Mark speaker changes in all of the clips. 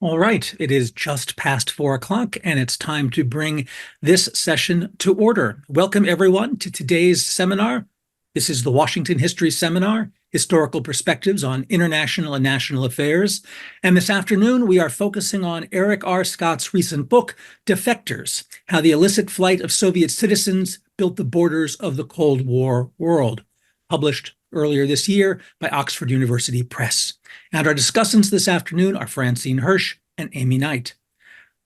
Speaker 1: All right, it is just past 4 o'clock, and it's time to bring this session to order. Welcome, everyone, to today's seminar. This is the Washington History Seminar, Historical Perspectives on International and National Affairs. And this afternoon, we are focusing on Erik R. Scott's recent book, Defectors, How the Illicit Flight of Soviet Citizens Built the Borders of the Cold War World, published earlier this year by Oxford University Press. And our discussants this afternoon are Francine Hirsch and Amy Knight.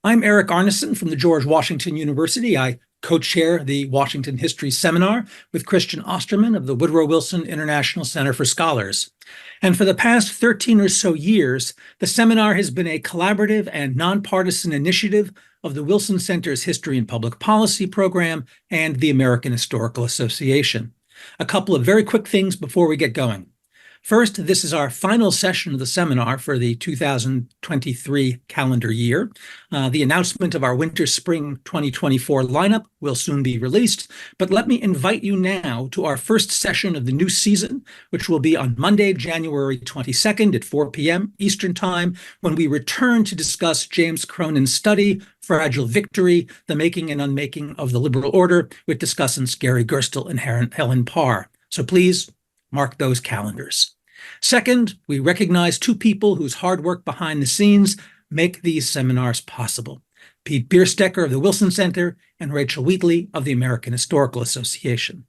Speaker 1: I'm Erik Arneson from the George Washington University. I co-chair the Washington History Seminar with Christian Osterman of the Woodrow Wilson International Center for Scholars. And for the past 13 or so years, the seminar has been a collaborative and nonpartisan initiative of the Wilson Center's History and Public Policy program and the American Historical Association. A couple of very quick things before we get going. First, this is our final session of the seminar for the 2023 calendar year. The announcement of our winter-spring 2024 lineup will soon be released, but let me invite you now to our first session of the new season, which will be on Monday, January 22nd at 4 p.m. Eastern Time, when we return to discuss James Cronin's study, Fragile Victory, The Making and Unmaking of the Liberal Order, with discussants Gary Gerstle and Helen Parr. So please mark those calendars. Second, we recognize two people whose hard work behind the scenes make these seminars possible: Pete Bierstecker of the Wilson Center and Rachel Wheatley of the American Historical Association.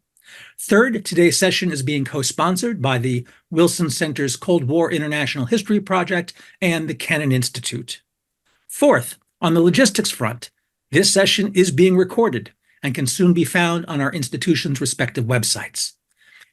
Speaker 1: Third, today's session is being co-sponsored by the Wilson Center's Cold War International History Project and the Kennan Institute. Fourth, on the logistics front, this session is being recorded and can soon be found on our institution's respective websites.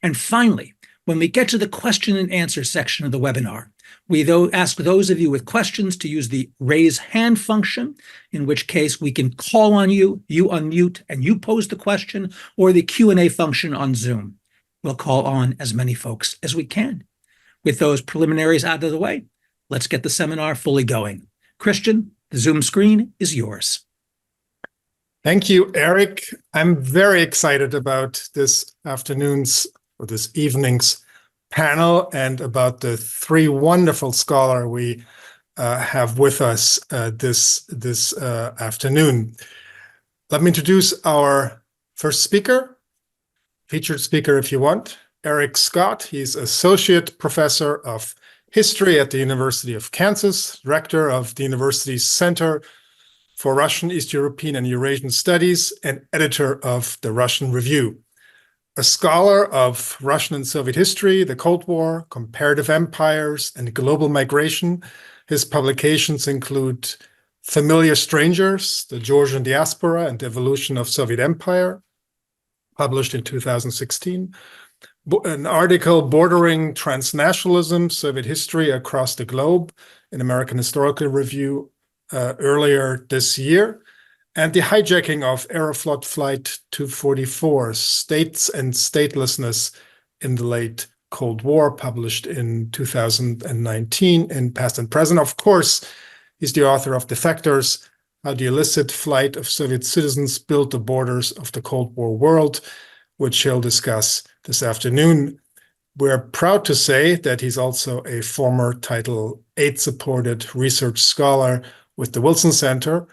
Speaker 1: And finally, when we get to the question and answer section of the webinar, we ask those of you with questions to use the raise hand function, in which case we can call on you, you unmute, and you pose the question, or the Q&A function on Zoom. We'll call on as many folks as we can. With those preliminaries out of the way, let's get the seminar fully going. Christian, the Zoom screen is yours.
Speaker 2: Thank you, Erik. I'm very excited about this afternoon's or this evening's panel and about the three wonderful scholars we have with us this afternoon. Let me introduce our first speaker, featured speaker if you want, Erik Scott. He's Associate Professor of History at the University of Kansas, Director of the university's Center for Russian, East European, and Eurasian Studies, and editor of the Russian Review. A scholar of Russian and Soviet history, the Cold War, comparative empires, and global migration. His publications include Familiar Strangers, the Georgian Diaspora and the Evolution of Soviet Empire, published in 2016. An article bordering Transnationalism, Soviet History Across the Globe, in American Historical Review earlier this year. And the hijacking of Aeroflot Flight 244, States and Statelessness in the Late Cold War, published in 2019 in Past and Present. Of course, he's the author of Defectors, How the Illicit Flight of Soviet Citizens Built the Borders of the Cold War World, which he'll discuss this afternoon. We're proud to say that he's also a former Title VIII supported research scholar with the Wilson Center.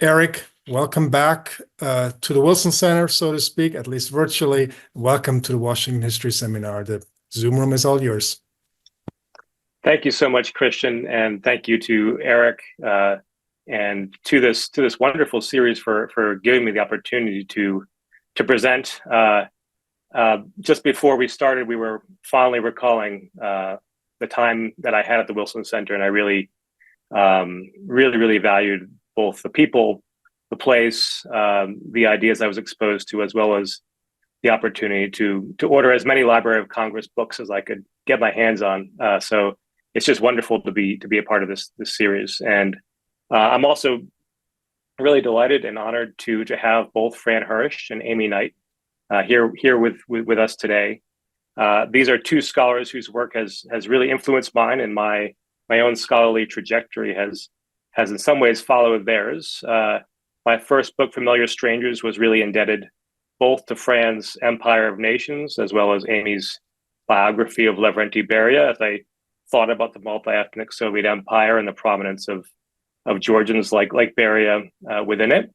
Speaker 2: Erik, welcome back to the Wilson Center, so to speak, at least virtually. Welcome to the Washington History Seminar. The Zoom room is all yours.
Speaker 3: Thank you so much, Christian, and thank you to Erik and to this wonderful series for giving me the opportunity to present. Just before we started, we were fondly recalling the time that I had at the Wilson Center, and I really valued both the people, the place, the ideas I was exposed to, as well as the opportunity to order as many Library of Congress books as I could get my hands on. So it's just wonderful to be a part of this series. And I'm also really delighted and honored to have both Fran Hirsch and Amy Knight here with us today. These are two scholars whose work has really influenced mine, and my own scholarly trajectory has in some ways followed theirs. My first book, Familiar Strangers, was really indebted both to Fran's Empire of Nations as well as Amy's biography of Lavrenti Beria, as I thought about the multi-ethnic Soviet empire and the prominence of Georgians like Beria within it.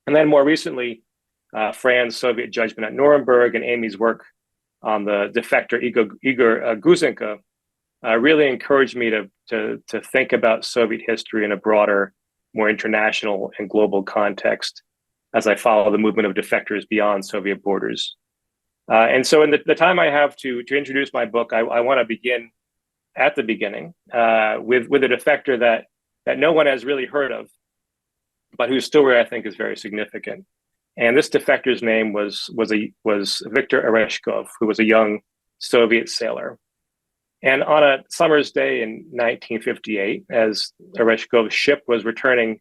Speaker 3: And then more recently, Fran's Soviet judgment at Nuremberg and Amy's work on the defector Igor Guzenka really encouraged me to think about Soviet history in a broader, more international and global context as I follow the movement of defectors beyond Soviet borders. And so in the time I have to introduce my book, I want to begin at the beginning with a defector that no one has really heard of, but whose story I think is very significant. And this defector's name was Viktor Oreshkov, who was a young Soviet sailor. And on a summer's day in 1958, as Oreshkov's ship was returning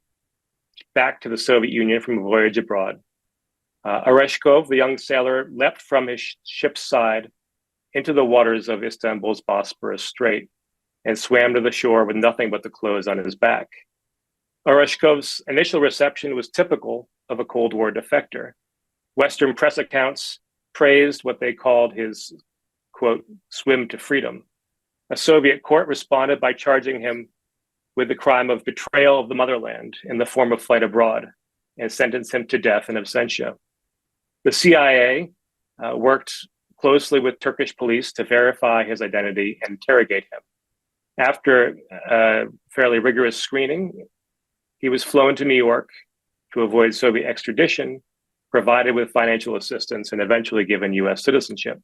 Speaker 3: back to the Soviet Union from a voyage abroad, Oreshkov, the young sailor, leapt from his ship's side into the waters of Istanbul's Bosporus Strait and swam to the shore with nothing but the clothes on his back. Oreshkov's initial reception was typical of a Cold War defector. Western press accounts praised what they called his, quote, swim to freedom. A Soviet court responded by charging him with the crime of betrayal of the motherland in the form of flight abroad and sentenced him to death in absentia. The CIA worked closely with Turkish police to verify his identity and interrogate him. After fairly rigorous screening, he was flown to New York to avoid Soviet extradition, provided with financial assistance, and eventually given US citizenship.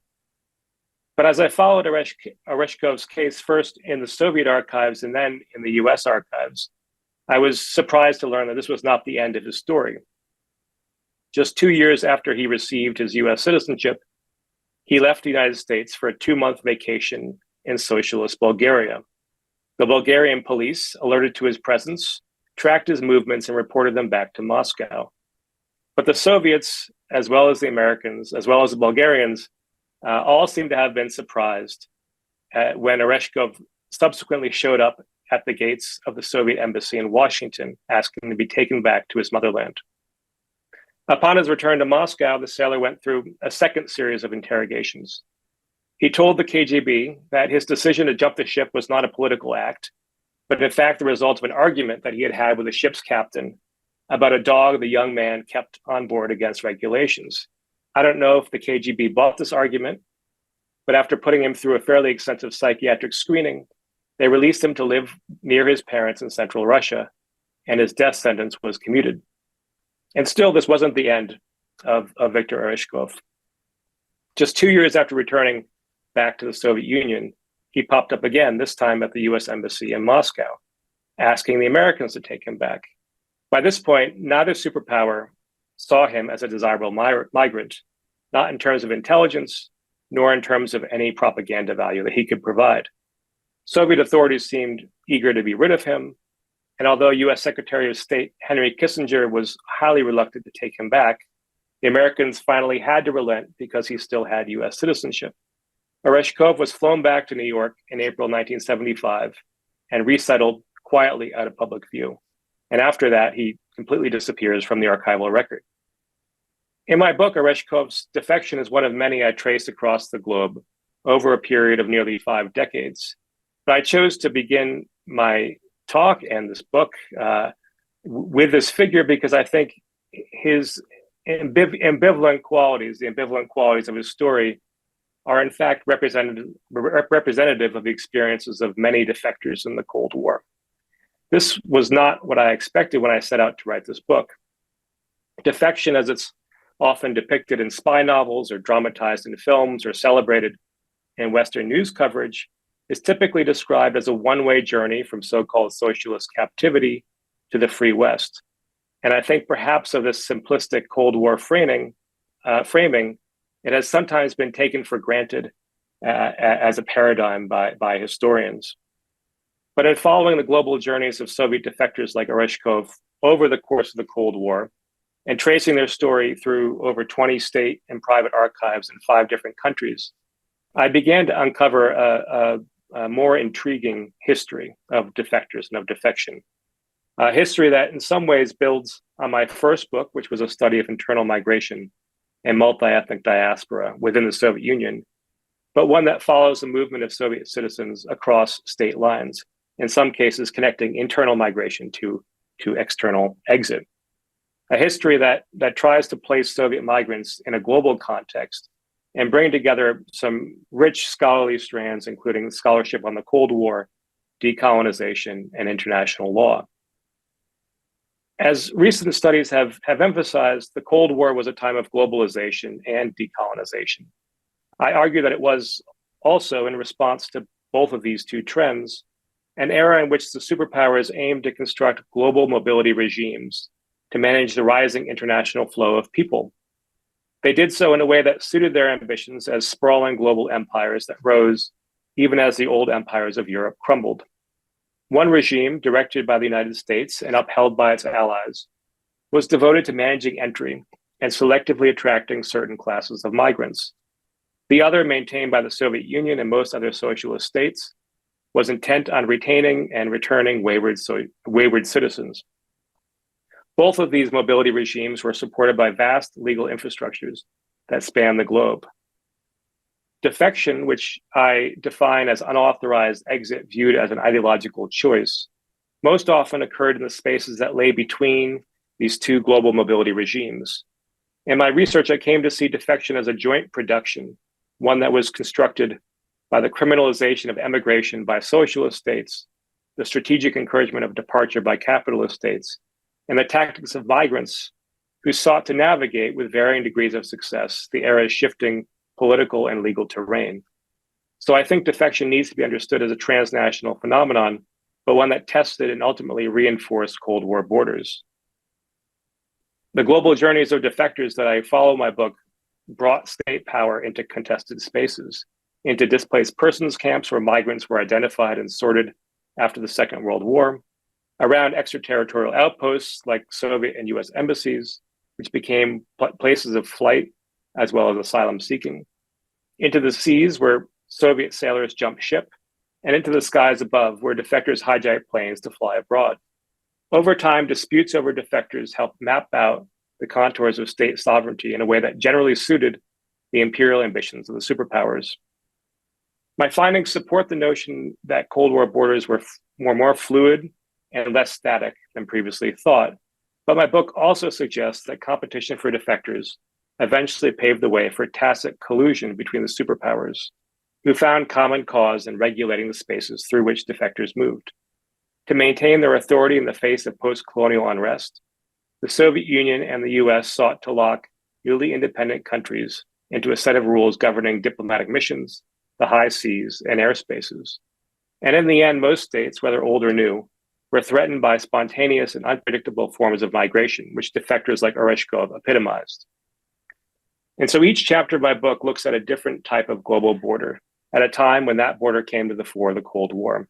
Speaker 3: But as I followed Oreshkov's case first in the Soviet archives and then in the US archives, I was surprised to learn that this was not the end of his story. Just 2 years after he received his US citizenship, he left the United States for a 2-month vacation in socialist Bulgaria. The Bulgarian police, alerted to his presence, tracked his movements and reported them back to Moscow. But the Soviets, as well as the Americans, as well as the Bulgarians, all seem to have been surprised when Oreshkov subsequently showed up at the gates of the Soviet embassy in Washington, asking to be taken back to his motherland. Upon his return to Moscow, the sailor went through a second series of interrogations. He told the KGB that his decision to jump the ship was not a political act, but in fact the result of an argument that he had had with the ship's captain about a dog the young man kept on board against regulations. I don't know if the KGB bought this argument, but after putting him through a fairly extensive psychiatric screening, they released him to live near his parents in central Russia, and his death sentence was commuted. And still, this wasn't the end of Viktor Oreshkov. Just 2 years after returning back to the Soviet Union, he popped up again, this time at the US Embassy in Moscow, asking the Americans to take him back. By this point, neither superpower saw him as a desirable migrant, not in terms of intelligence, nor in terms of any propaganda value that he could provide. Soviet authorities seemed eager to be rid of him, and although US Secretary of State Henry Kissinger was highly reluctant to take him back, the Americans finally had to relent because he still had US citizenship. Oreshkov was flown back to New York in April 1975 and resettled quietly out of public view. And after that, he completely disappears from the archival record. In my book, Oreshkov's defection is one of many I traced across the globe over a period of nearly 5 decades. But I chose to begin my talk and this book with this figure because I think his ambivalent qualities, the ambivalent qualities of his story, are in fact representative of the experiences of many defectors in the Cold War. This was not what I expected when I set out to write this book. Defection, as it's often depicted in spy novels or dramatized in films or celebrated in Western news coverage, is typically described as a one-way journey from so-called socialist captivity to the free West. And I think perhaps of this simplistic Cold War framing, it has sometimes been taken for granted as a paradigm by historians. But in following the global journeys of Soviet defectors like Oreshkov over the course of the Cold War and tracing their story through over 20 state and private archives in 5 different countries, I began to uncover a more intriguing history of defectors and of defection. A history that in some ways builds on my first book, which was a study of internal migration and multi-ethnic diaspora within the Soviet Union, but one that follows the movement of Soviet citizens across state lines, in some cases connecting internal migration to external exit. A history that tries to place Soviet migrants in a global context and bring together some rich scholarly strands, including scholarship on the Cold War, decolonization, and international law. As recent studies have emphasized, the Cold War was a time of globalization and decolonization. I argue that it was also in response to both of these two trends, an era in which the superpowers aimed to construct global mobility regimes to manage the rising international flow of people. They did so in a way that suited their ambitions as sprawling global empires that rose even as the old empires of Europe crumbled. One regime, directed by the United States and upheld by its allies, was devoted to managing entry and selectively attracting certain classes of migrants. The other, maintained by the Soviet Union and most other socialist states, was intent on retaining and returning wayward citizens. Both of these mobility regimes were supported by vast legal infrastructures that span the globe. Defection, which I define as unauthorized exit viewed as an ideological choice, most often occurred in the spaces that lay between these two global mobility regimes. In my research, I came to see defection as a joint production, one that was constructed by the criminalization of emigration by socialist states, the strategic encouragement of departure by capitalist states, and the tactics of migrants who sought to navigate with varying degrees of success the era's shifting political and legal terrain. So I think defection needs to be understood as a transnational phenomenon, but one that tested and ultimately reinforced Cold War borders. The global journeys of defectors that I follow in my book brought state power into contested spaces, into displaced persons camps where migrants were identified and sorted after the Second World War, around extraterritorial outposts like Soviet and US embassies, which became places of flight as well as asylum seeking, into the seas where Soviet sailors jumped ship, and into the skies above where defectors hijacked planes to fly abroad. Over time, disputes over defectors helped map out the contours of state sovereignty in a way that generally suited the imperial ambitions of the superpowers. My findings support the notion that Cold War borders were more fluid and less static than previously thought, but my book also suggests that competition for defectors eventually paved the way for tacit collusion between the superpowers, who found common cause in regulating the spaces through which defectors moved. To maintain their authority in the face of post-colonial unrest, the Soviet Union and the US sought to lock newly independent countries into a set of rules governing diplomatic missions, the high seas, and airspaces. And in the end, most states, whether old or new, were threatened by spontaneous and unpredictable forms of migration, which defectors like Aeroflot epitomized. And so each chapter of my book looks at a different type of global border at a time when that border came to the fore of the Cold War.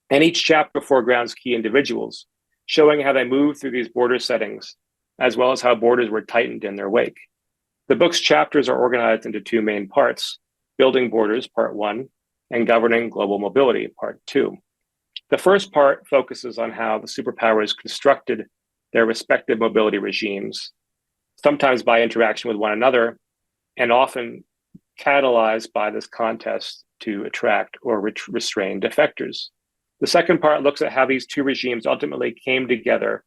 Speaker 3: And each chapter foregrounds key individuals, showing how they moved through these border settings, as well as how borders were tightened in their wake. The book's chapters are organized into two main parts: Building Borders, Part 1, and Governing Global Mobility, Part 2. The first part focuses on how the superpowers constructed their respective mobility regimes, sometimes by interaction with one another, and often catalyzed by this contest to attract or restrain defectors. The second part looks at how these two regimes ultimately came together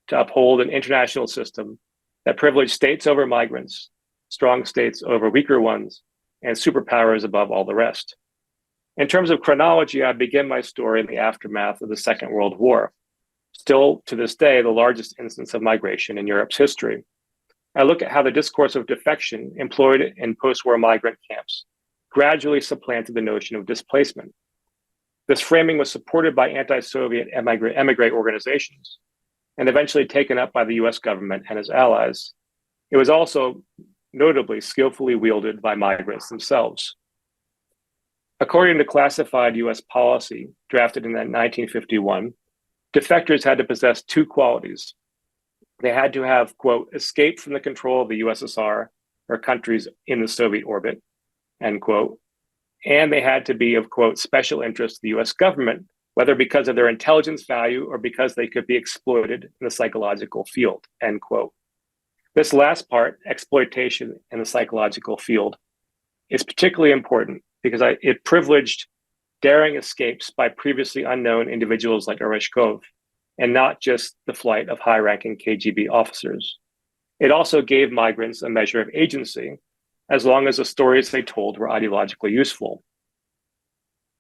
Speaker 3: to uphold an international system that privileged states over migrants, strong states over weaker ones, and superpowers above all the rest. In terms of chronology, I begin my story in the aftermath of the Second World War, still to this day the largest instance of migration in Europe's history. I look at how the discourse of defection employed in post-war migrant camps gradually supplanted the notion of displacement. This framing was supported by anti-Soviet emigre organizations and eventually taken up by the US government and its allies. It was also notably skillfully wielded by migrants themselves. According to classified US policy drafted in 1951, defectors had to possess two qualities. They had to have, quote, escaped from the control of the USSR or countries in the Soviet orbit, end quote. And they had to be of, quote, special interest to the US government, whether because of their intelligence value or because they could be exploited in the psychological field, end quote. This last part, exploitation in the psychological field, is particularly important because it privileged daring escapes by previously unknown individuals like Oreshkov, and not just the flight of high-ranking KGB officers. It also gave migrants a measure of agency, as long as the stories they told were ideologically useful.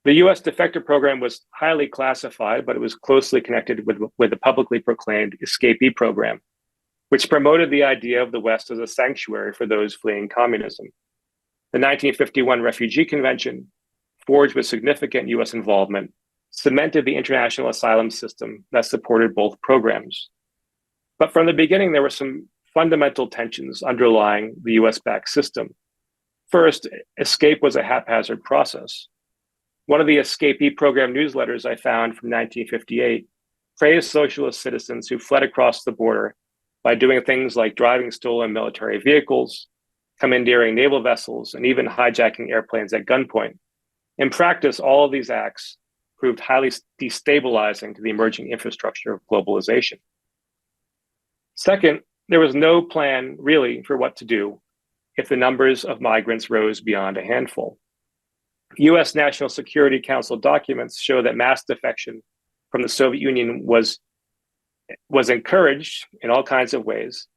Speaker 3: The US defector program was highly classified, but it was closely connected with the publicly proclaimed escapee program, which promoted the idea of the West as a sanctuary for those fleeing communism. The 1951 Refugee Convention, forged with significant US involvement, cemented the international asylum system that supported both programs. But from the beginning, there were some fundamental tensions underlying the US-backed system. First, escape was a haphazard process. One of the escapee program newsletters I found from 1958 praised socialist citizens who fled across the border by doing things like driving stolen military vehicles, commandeering naval vessels, and even hijacking airplanes at gunpoint. In practice, all of these acts proved highly destabilizing to the emerging infrastructure of globalization. Second, there was no plan really for what to do if the numbers of migrants rose beyond a handful. US National Security Council documents show that mass defection from the Soviet Union was encouraged in all kinds of ways,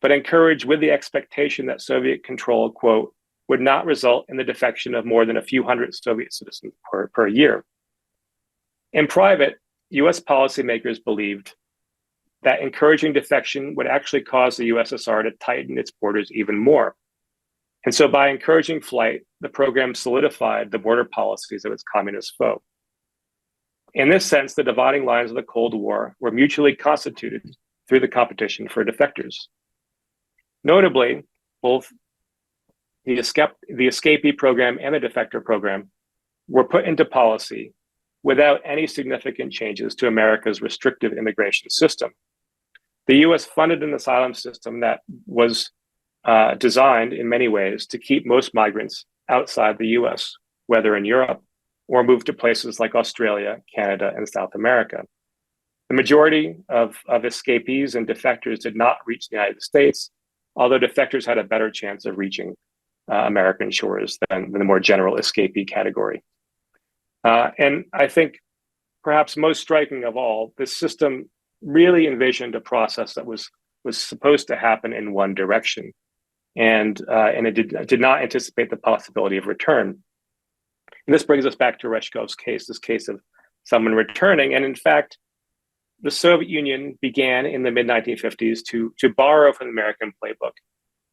Speaker 3: but encouraged with the expectation that Soviet control, quote, would not result in the defection of more than a few hundred Soviet citizens per year. In private, US policymakers believed that encouraging defection would actually cause the USSR to tighten its borders even more. And so by encouraging flight, the program solidified the border policies of its communist foe. In this sense, the dividing lines of the Cold War were mutually constituted through the competition for defectors. Notably, both the escapee program and the defector program were put into policy without any significant changes to America's restrictive immigration system. The US funded an asylum system that was designed in many ways to keep most migrants outside the US, whether in Europe or move to places like Australia, Canada, and South America. The majority of escapees and defectors did not reach the United States, although defectors had a better chance of reaching American shores than the more general escapee category. And I think perhaps most striking of all, this system really envisioned a process that was supposed to happen in one direction. And it did not anticipate the possibility of return. And this brings us back to Oreshkov's case, this case of someone returning. And in fact, the Soviet Union began in the mid-1950s to borrow from the American playbook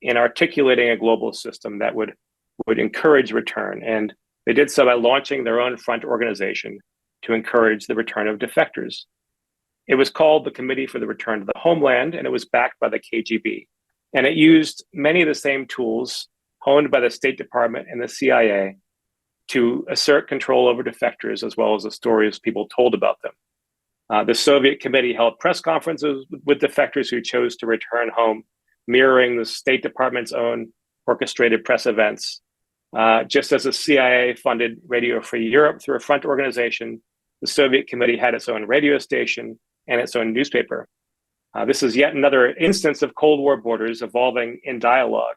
Speaker 3: in articulating a global system that would encourage return. And they did so by launching their own front organization to encourage the return of defectors. It was called the Committee for the Return to the Homeland, and it was backed by the KGB. And it used many of the same tools honed by the State Department and the CIA to assert control over defectors, as well as the stories people told about them. The Soviet committee held press conferences with defectors who chose to return home, mirroring the State Department's own orchestrated press events. Just as the CIA funded Radio Free Europe through a front organization, the Soviet committee had its own radio station and its own newspaper. This is yet another instance of Cold War borders evolving in dialogue,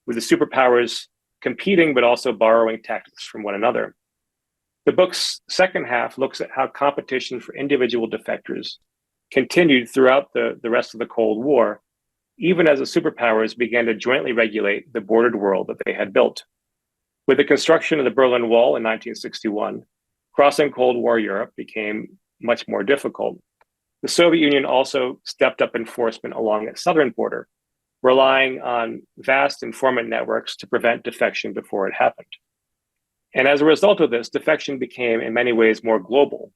Speaker 3: with the superpowers competing but also borrowing tactics from one another. The book's second half looks at how competition for individual defectors continued throughout the rest of the Cold War, even as the superpowers began to jointly regulate the bordered world that they had built. With the construction of the Berlin Wall in 1961, crossing Cold War Europe became much more difficult. The Soviet Union also stepped up enforcement along its southern border, relying on vast informant networks to prevent defection before it happened. And as a result of this, defection became in many ways more global,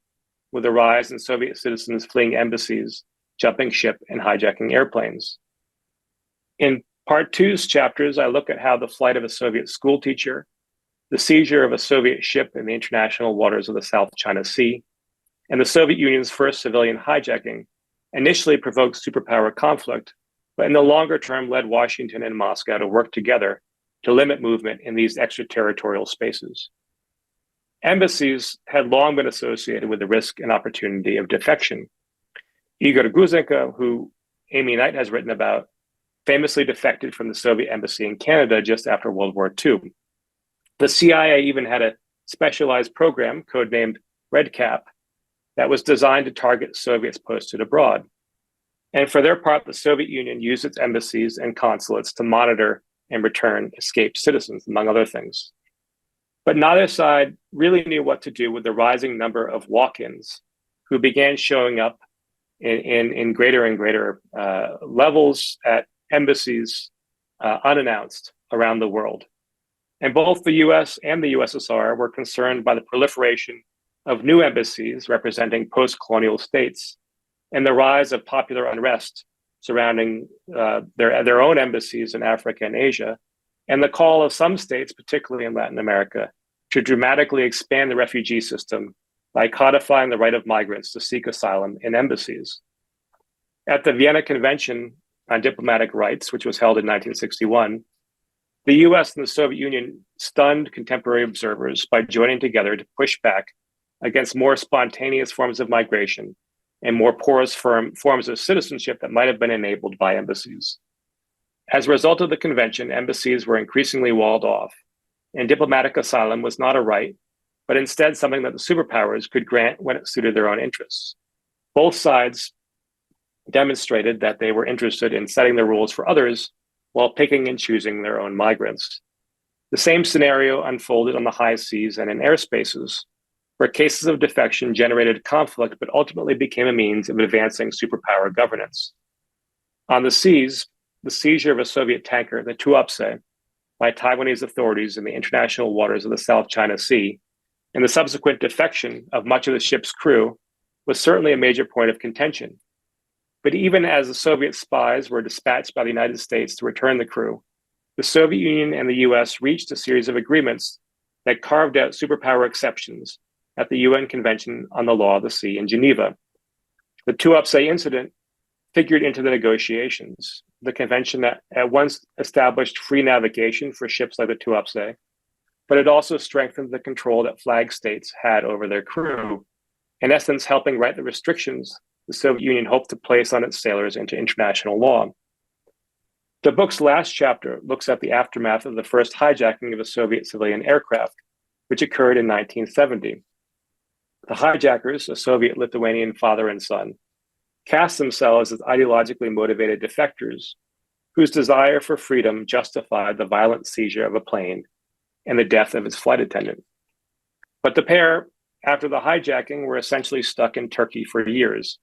Speaker 3: with a rise in Soviet citizens fleeing embassies, jumping ship, and hijacking airplanes. In part two's chapters, I look at how the flight of a Soviet school teacher, the seizure of a Soviet ship in the international waters of the South China Sea, and the Soviet Union's first civilian hijacking initially provoked superpower conflict, but in the longer term led Washington and Moscow to work together to limit movement in these extraterritorial spaces. Embassies had long been associated with the risk and opportunity of defection. Igor Guzenko, who Amy Knight has written about, famously defected from the Soviet embassy in Canada just after World War II. The CIA even had a specialized program, codenamed Red Cap, that was designed to target Soviets posted abroad. And for their part, the Soviet Union used its embassies and consulates to monitor and return escaped citizens, among other things. But neither side really knew what to do with the rising number of walk-ins who began showing up in greater and greater levels at embassies unannounced around the world. And both the US and the USSR were concerned by the proliferation of new embassies representing post-colonial states and the rise of popular unrest surrounding their own embassies in Africa and Asia, and the call of some states, particularly in Latin America, to dramatically expand the refugee system by codifying the right of migrants to seek asylum in embassies. At the Vienna Convention on Diplomatic Rights, which was held in 1961, the US and the Soviet Union stunned contemporary observers by joining together to push back against more spontaneous forms of migration and more porous forms of citizenship that might have been enabled by embassies. As a result of the convention, embassies were increasingly walled off, and diplomatic asylum was not a right, but instead something that the superpowers could grant when it suited their own interests. Both sides demonstrated that they were interested in setting the rules for others while picking and choosing their own migrants. The same scenario unfolded on the high seas and in airspaces, where cases of defection generated conflict but ultimately became a means of advancing superpower governance. On the seas, the seizure of a Soviet tanker, the Tuapse, by Taiwanese authorities in the international waters of the South China Sea, and the subsequent defection of much of the ship's crew was certainly a major point of contention. But even as the Soviet spies were dispatched by the United States to return the crew, the Soviet Union and the US reached a series of agreements that carved out superpower exceptions at the UN Convention on the Law of the Sea in Geneva. The Tuapse incident figured into the negotiations. The convention that at once established free navigation for ships like the Tuapse, but it also strengthened the control that flag states had over their crew, in essence helping write the restrictions the Soviet Union hoped to place on its sailors into international law. The book's last chapter looks at the aftermath of the first hijacking of a Soviet civilian aircraft, which occurred in 1970. The hijackers, a Soviet-Lithuanian father and son, cast themselves as ideologically motivated defectors whose desire for freedom justified the violent seizure of a plane and the death of its flight attendant. But the pair, after the hijacking, were essentially stuck in Turkey for years,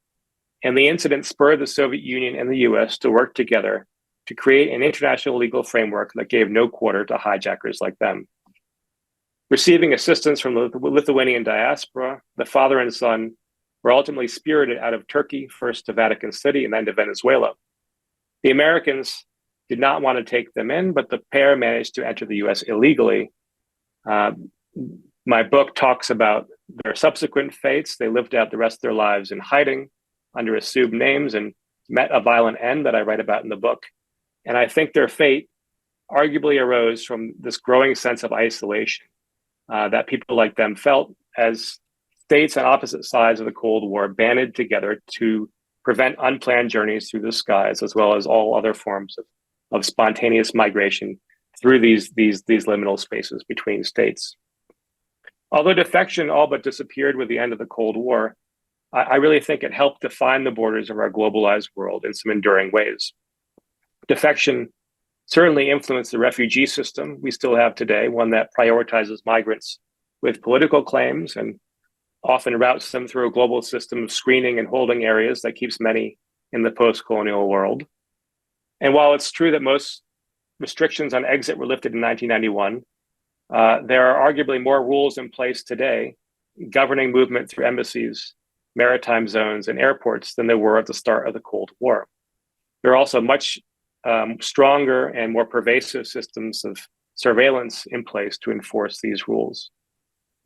Speaker 3: and the incident spurred the Soviet Union and the US to work together to create an international legal framework that gave no quarter to hijackers like them. Receiving assistance from the Lithuanian diaspora, the father and son were ultimately spirited out of Turkey, first to Vatican City and then to Venezuela. The Americans did not want to take them in, but the pair managed to enter the US illegally. My book talks about their subsequent fates. They lived out the rest of their lives in hiding under assumed names and met a violent end that I write about in the book. And I think their fate arguably arose from this growing sense of isolation that people like them felt as states on opposite sides of the Cold War banded together to prevent unplanned journeys through the skies, as well as all other forms of spontaneous migration through these liminal spaces between states. Although defection all but disappeared with the end of the Cold War, I really think it helped define the borders of our globalized world in some enduring ways. Defection certainly influenced the refugee system we still have today, one that prioritizes migrants with political claims and often routes them through a global system of screening and holding areas that keeps many in the post-colonial world. And while it's true that most restrictions on exit were lifted in 1991, there are arguably more rules in place today governing movement through embassies, maritime zones, and airports than there were at the start of the Cold War. There are also much stronger and more pervasive systems of surveillance in place to enforce these rules.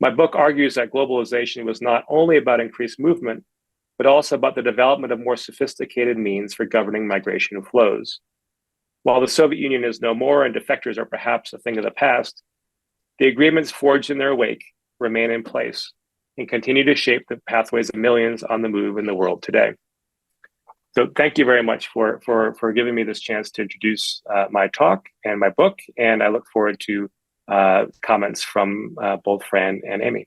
Speaker 3: My book argues that globalization was not only about increased movement, but also about the development of more sophisticated means for governing migration flows. While the Soviet Union is no more and defectors are perhaps a thing of the past, the agreements forged in their wake remain in place and continue to shape the pathways of millions on the move in the world today. So thank you very much for giving me this chance to introduce my talk and my book, and I look forward to comments from both Fran and Amy.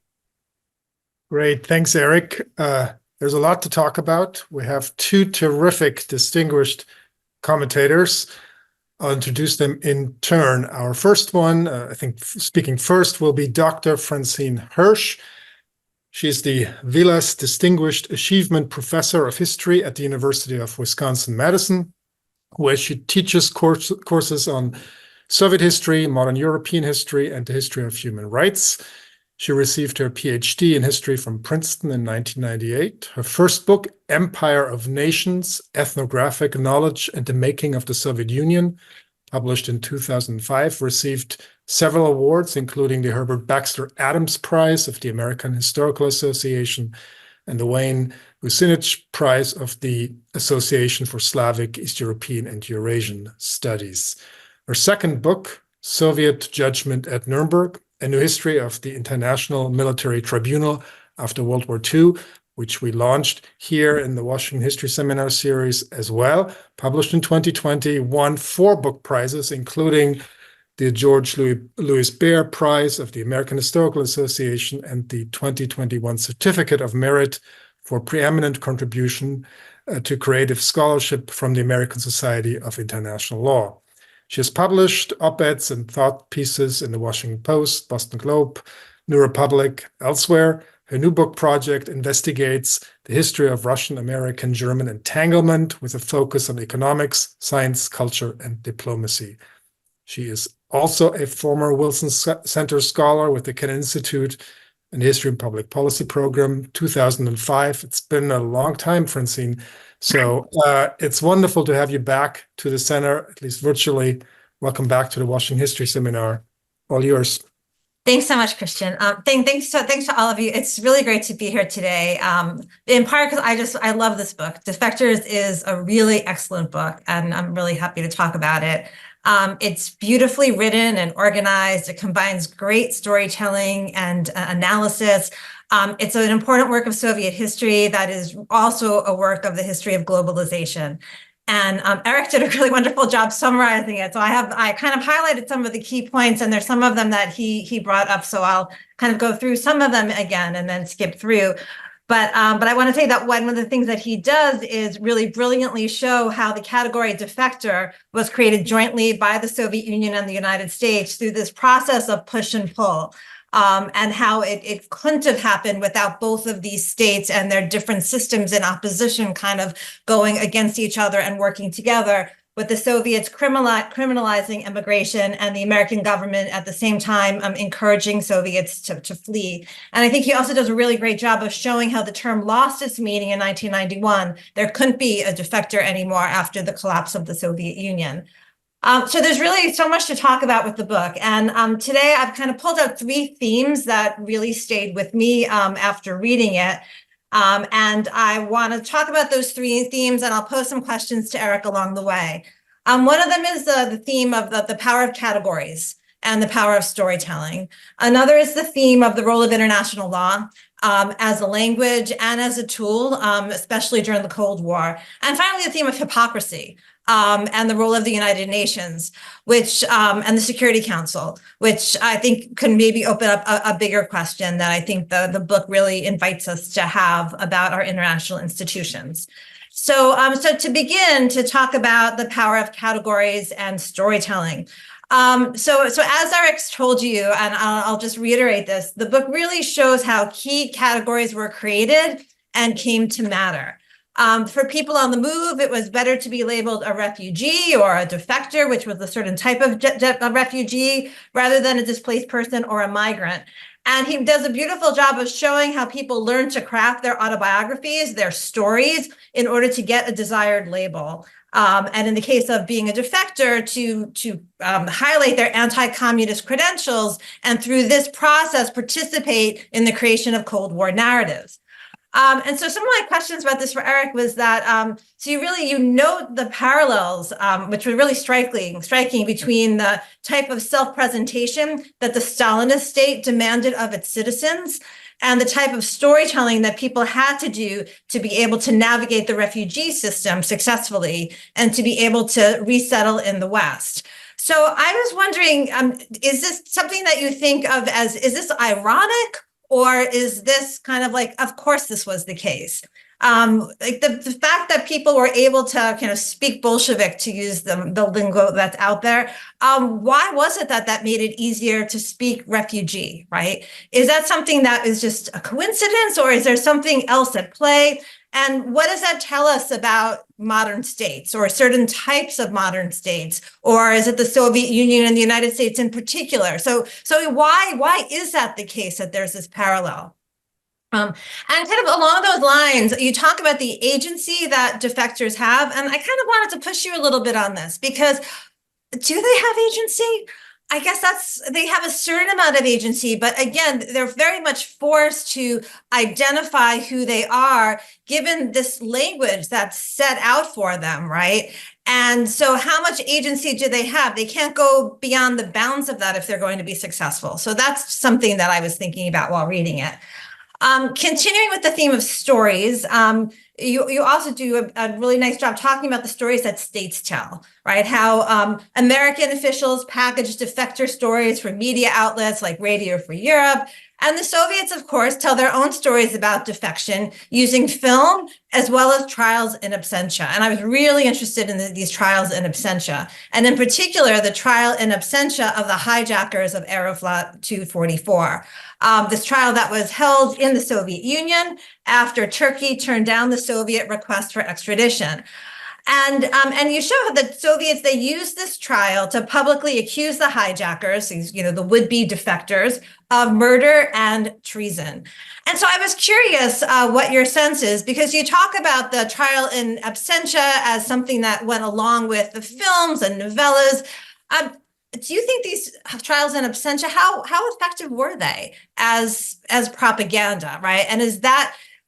Speaker 2: Great. Thanks, Erik. There's a lot to talk about. We have two terrific, distinguished commentators. I'll introduce them in turn. Our first one, I think speaking first, will be Dr. Francine Hirsch. She's the Vilas Distinguished Achievement Professor of History at the University of Wisconsin-Madison, where she teaches courses on Soviet history, modern European history, and the history of human rights. She received her PhD in history from Princeton in 1998. Her first book, Empire of Nations, Ethnographic Knowledge and the Making of the Soviet Union, published in 2005, received several awards, including the Herbert Baxter Adams Prize of the American Historical Association and the Wayne Usinich Prize of the Association for Slavic, East European, and Eurasian Studies. Her second book, Soviet Judgment at Nuremberg, A New History of the International Military Tribunal After World War II, which we launched here in the Washington History Seminar Series as well, published in 2020, won 4 book prizes, including the George Louis Baer Prize of the American Historical Association and the 2021 Certificate of Merit for Preeminent Contribution to Creative Scholarship from the American Society of International Law. She has published op-eds and thought pieces in the Washington Post, Boston Globe, New Republic, elsewhere. Her new book project investigates the history of Russian-American German entanglement with a focus on economics, science, culture, and diplomacy. She is also a former Wilson Center Scholar with the Kennedy Institute in the History and Public Policy Program, 2005. It's been a long time, Francine. So it's wonderful to have you back to the center, at least virtually. Welcome back to the Washington History Seminar. All yours.
Speaker 4: Thanks so much, Christian. Thanks to all of you. It's really great to be here today. In part because I love this book. Defectors is a really excellent book, and I'm really happy to talk about it. It's beautifully written and organized. It combines great storytelling and analysis. It's an important work of Soviet history that is also a work of the history of globalization. And Erik did a really wonderful job summarizing it. So I kind of highlighted some of the key points, and there's some of them that he brought up. So I'll kind of go through some of them again and then skip through. But I want to say that one of the things that he does is really brilliantly show how the category defector was created jointly by the Soviet Union and the United States through this process of push and pull. And how it couldn't have happened without both of these states and their different systems in opposition kind of going against each other and working together, with the Soviets criminalizing immigration and the American government at the same time encouraging Soviets to flee. And I think he also does a really great job of showing how the term lost its meaning in 1991. There couldn't be a defector anymore after the collapse of the Soviet Union. So there's really so much to talk about with the book. And today I've kind of pulled out 3 themes that really stayed with me after reading it. And I want to talk about those 3 themes, and I'll pose some questions to Erik along the way. One of them is the theme of the power of categories and the power of storytelling. Another is the theme of the role of international law as a language and as a tool, especially during the Cold War. And finally, the theme of hypocrisy. And the role of the United Nations, which and the Security Council, which I think can maybe open up a bigger question that I think the book really invites us to have about our international institutions. So to begin to talk about the power of categories and storytelling. So as Erik told you, and I'll just reiterate this, the book really shows how key categories were created and came to matter. For people on the move, it was better to be labeled a refugee or a defector, which was a certain type of refugee, rather than a displaced person or a migrant. And he does a beautiful job of showing how people learn to craft their autobiographies, their stories, in order to get a desired label. And in the case of being a defector, to highlight their anti-communist credentials, and through this process participate in the creation of Cold War narratives. And so some of my questions about this for Erik was that, so you note the parallels, which were really striking between the type of self-presentation that the Stalinist state demanded of its citizens and the type of storytelling that people had to do to be able to navigate the refugee system successfully and to be able to resettle in the West. So I was wondering, is this something that you think of as, is this ironic, or is this kind of like, of course this was the case? Like the fact that people were able to kind of speak Bolshevik, to use the lingo that's out there, why was it that that made it easier to speak refugee, right? Is that something that is just a coincidence, or is there something else at play? And what does that tell us about modern states, or certain types of modern states? Or is it the Soviet Union and the United States in particular? So why is that the case, that there's this parallel? And kind of along those lines, you talk about the agency that defectors have, and I kind of wanted to push you a little bit on this, because do they have agency? I guess they have a certain amount of agency, but again, they're very much forced to identify who they are, given this language that's set out for them, right? And so how much agency do they have? They can't go beyond the bounds of that if they're going to be successful. So that's something that I was thinking about while reading it. Continuing with the theme of stories, you also do a really nice job talking about the stories that states tell, right? How American officials package defector stories for media outlets like Radio Free Europe. And the Soviets, of course, tell their own stories about defection using film as well as trials in absentia. And I was really interested in these trials in absentia, and in particular, the trial in absentia of the hijackers of Aeroflot 244. This trial that was held in the Soviet Union after Turkey turned down the Soviet request for extradition. And you show how the Soviets, they used this trial to publicly accuse the hijackers, these, the would-be defectors, of murder and treason. And so I was curious what your sense is, because you talk about the trial in absentia as something that went along with the films and novellas. Do you think these trials in absentia, how effective were they as propaganda, right? And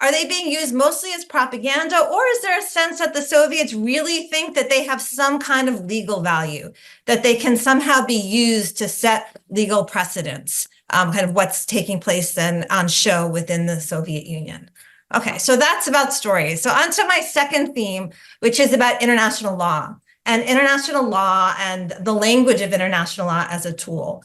Speaker 4: are they being used mostly as propaganda, or is there a sense that the Soviets really think that they have some kind of legal value, that they can somehow be used to set legal precedents, kind of what's taking place then on show within the Soviet Union? Okay, so that's about stories. So on to my second theme, which is about international law and the language of international law as a tool.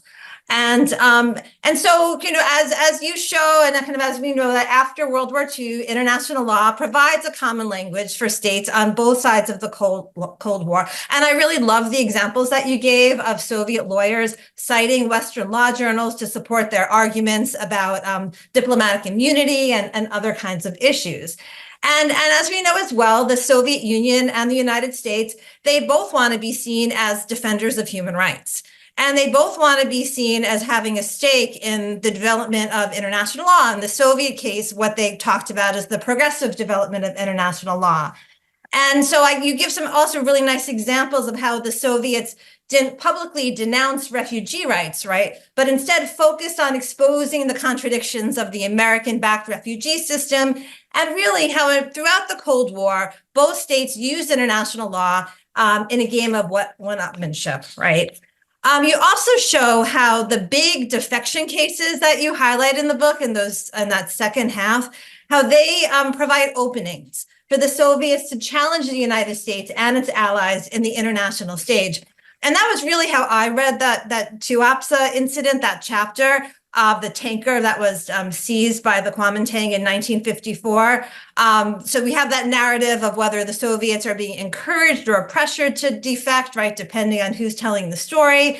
Speaker 4: And so, as you show, and kind of as we know, that after World War II, international law provides a common language for states on both sides of the Cold War. And I really love the examples that you gave of Soviet lawyers citing Western law journals to support their arguments about diplomatic immunity and other kinds of issues. And as we know as well, the Soviet Union and the United States, they both want to be seen as defenders of human rights. And they both want to be seen as having a stake in the development of international law. In the Soviet case, what they talked about is the progressive development of international law. And so you give some also really nice examples of how the Soviets didn't publicly denounce refugee rights, right? But instead focused on exposing the contradictions of the American-backed refugee system, and really how throughout the Cold War, both states used international law in a game of one-upmanship, right? You also show how the big defection cases that you highlight in the book, in that second half, how they provide openings for the Soviets to challenge the United States and its allies in the international stage. And that was really how I read that Tuapse incident, that chapter of the tanker that was seized by the Kuomintang in 1954. So we have that narrative of whether the Soviets are being encouraged or pressured to defect, right, depending on who's telling the story.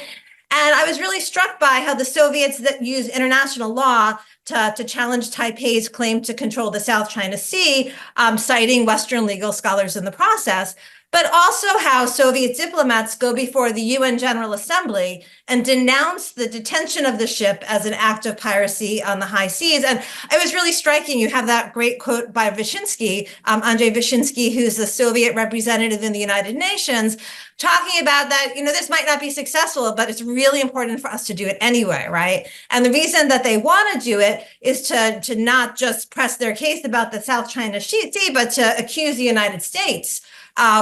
Speaker 4: And I was really struck by how the Soviets that use international law to challenge Taipei's claim to control the South China Sea, citing Western legal scholars in the process, but also how Soviet diplomats go before the UN General Assembly and denounce the detention of the ship as an act of piracy on the high seas. And it was really striking. You have that great quote by Vyshinsky, Andrei Vyshinsky, who's the Soviet representative in the United Nations, talking about that, this might not be successful, but it's really important for us to do it anyway, right? And the reason that they want to do it is to not just press their case about the South China Sea, but to accuse the United States,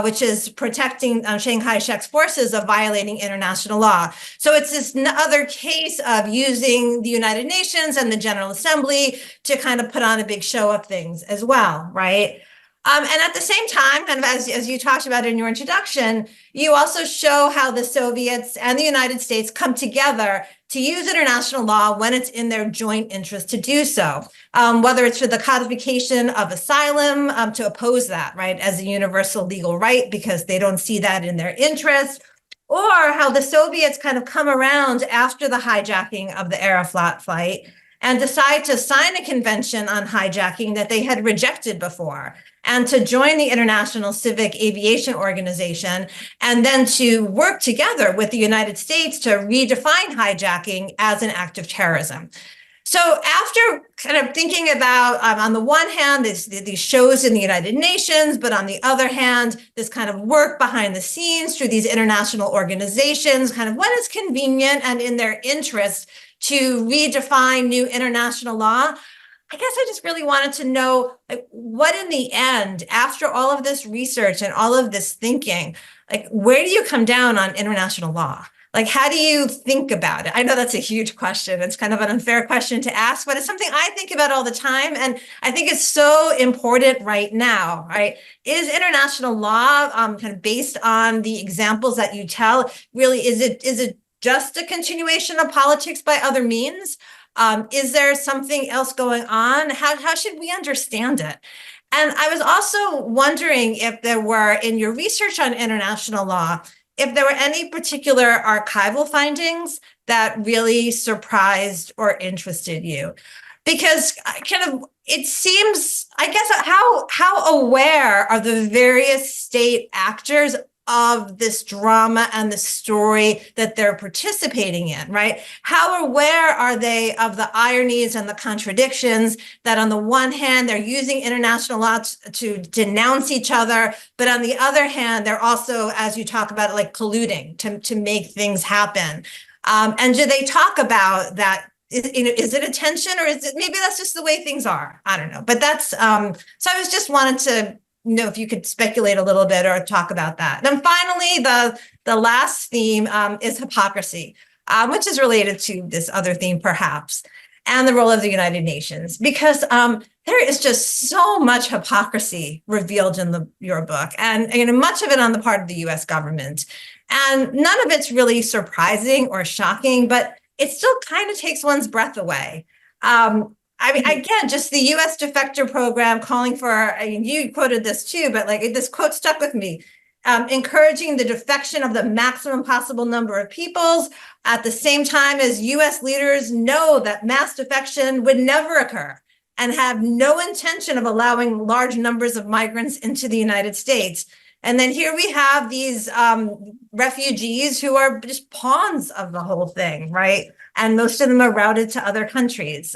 Speaker 4: which is protecting Chiang Kai-shek's forces, of violating international law. So it's this other case of using the United Nations and the General Assembly to kind of put on a big show of things as well, right? And at the same time, kind of as you talked about in your introduction, you also show how the Soviets and the United States come together to use international law when it's in their joint interest to do so, whether it's for the codification of asylum, to oppose that, right, as a universal legal right, because they don't see that in their interest, or how the Soviets kind of come around after the hijacking of the Aeroflot flight and decide to sign a convention on hijacking that they had rejected before, and to join the International Civic Aviation Organization, and then to work together with the United States to redefine hijacking as an act of terrorism. So after kind of thinking about, on the one hand, these shows in the United Nations, but on the other hand, this kind of work behind the scenes through these international organizations, kind of when it's convenient and in their interest to redefine new international law, I guess I just really wanted to know, like, what in the end, after all of this research and all of this thinking, like, where do you come down on international law? Like, how do you think about it? I know that's a huge question. It's kind of an unfair question to ask, but it's something I think about all the time. And I think it's so important right now, right? Is international law kind of based on the examples that you tell, really, is it just a continuation of politics by other means? Is there something else going on? How should we understand it? And I was also wondering if there were, in your research on international law, if there were any particular archival findings that really surprised or interested you. Because kind of, it seems, I guess, how aware are the various state actors of this drama and the story that they're participating in, right? How aware are they of the ironies and the contradictions that on the one hand, they're using international law to denounce each other, but on the other hand, they're also, as you talk about, like colluding to make things happen. And do they talk about that? Is it a tension, or is it, maybe that's just the way things are? I don't know, but that's, so I was just wanted to know if you could speculate a little bit or talk about that. Then finally, the last theme is hypocrisy, which is related to this other theme, perhaps, and the role of the United Nations, because there is just so much hypocrisy revealed in your book, and much of it on the part of the U.S. government. And none of it's really surprising or shocking, but it still kind of takes one's breath away. I mean, again, just the U.S. Defector program calling for, I mean, you quoted this too, but like this quote stuck with me, encouraging the defection of the maximum possible number of peoples at the same time as U.S. leaders know that mass defection would never occur and have no intention of allowing large numbers of migrants into the United States. And then here we have these refugees who are just pawns of the whole thing, right? And most of them are routed to other countries.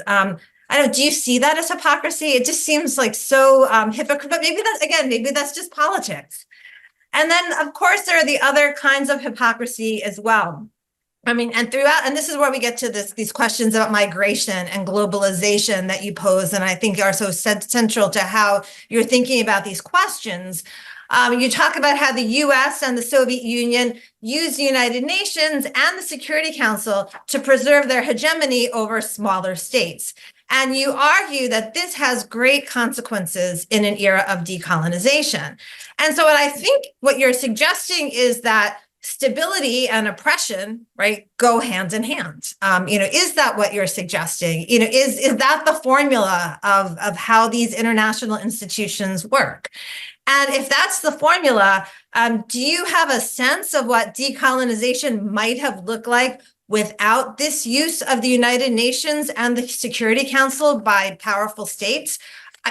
Speaker 4: I don't know, do you see that as hypocrisy? It just seems like so hypocritical, but maybe that's just politics. And then, of course, there are the other kinds of hypocrisy as well. I mean, and throughout, and this is where we get to these questions about migration and globalization that you pose, and I think are so central to how you're thinking about these questions. You talk about how the US and the Soviet Union used the United Nations and the Security Council to preserve their hegemony over smaller states. And you argue that this has great consequences in an era of decolonization. And so what you're suggesting is that stability and oppression, right, go hand in hand. Is that what you're suggesting? Is that the formula of how these international institutions work? And if that's the formula, do you have a sense of what decolonization might have looked like without this use of the United Nations and the Security Council by powerful states?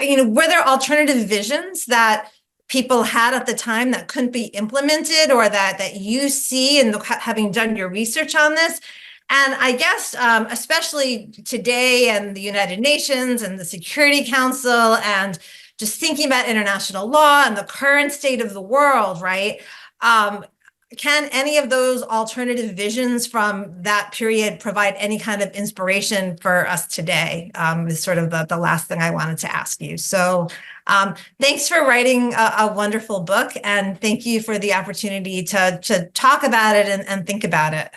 Speaker 4: Were there alternative visions that people had at the time that couldn't be implemented, or that you see in having done your research on this? And I guess, especially today and the United Nations and the Security Council, and just thinking about international law and the current state of the world, right? Can any of those alternative visions from that period provide any kind of inspiration for us today? Is sort of the last thing I wanted to ask you. So thanks for writing a wonderful book, and thank you for the opportunity to talk about it and think about it.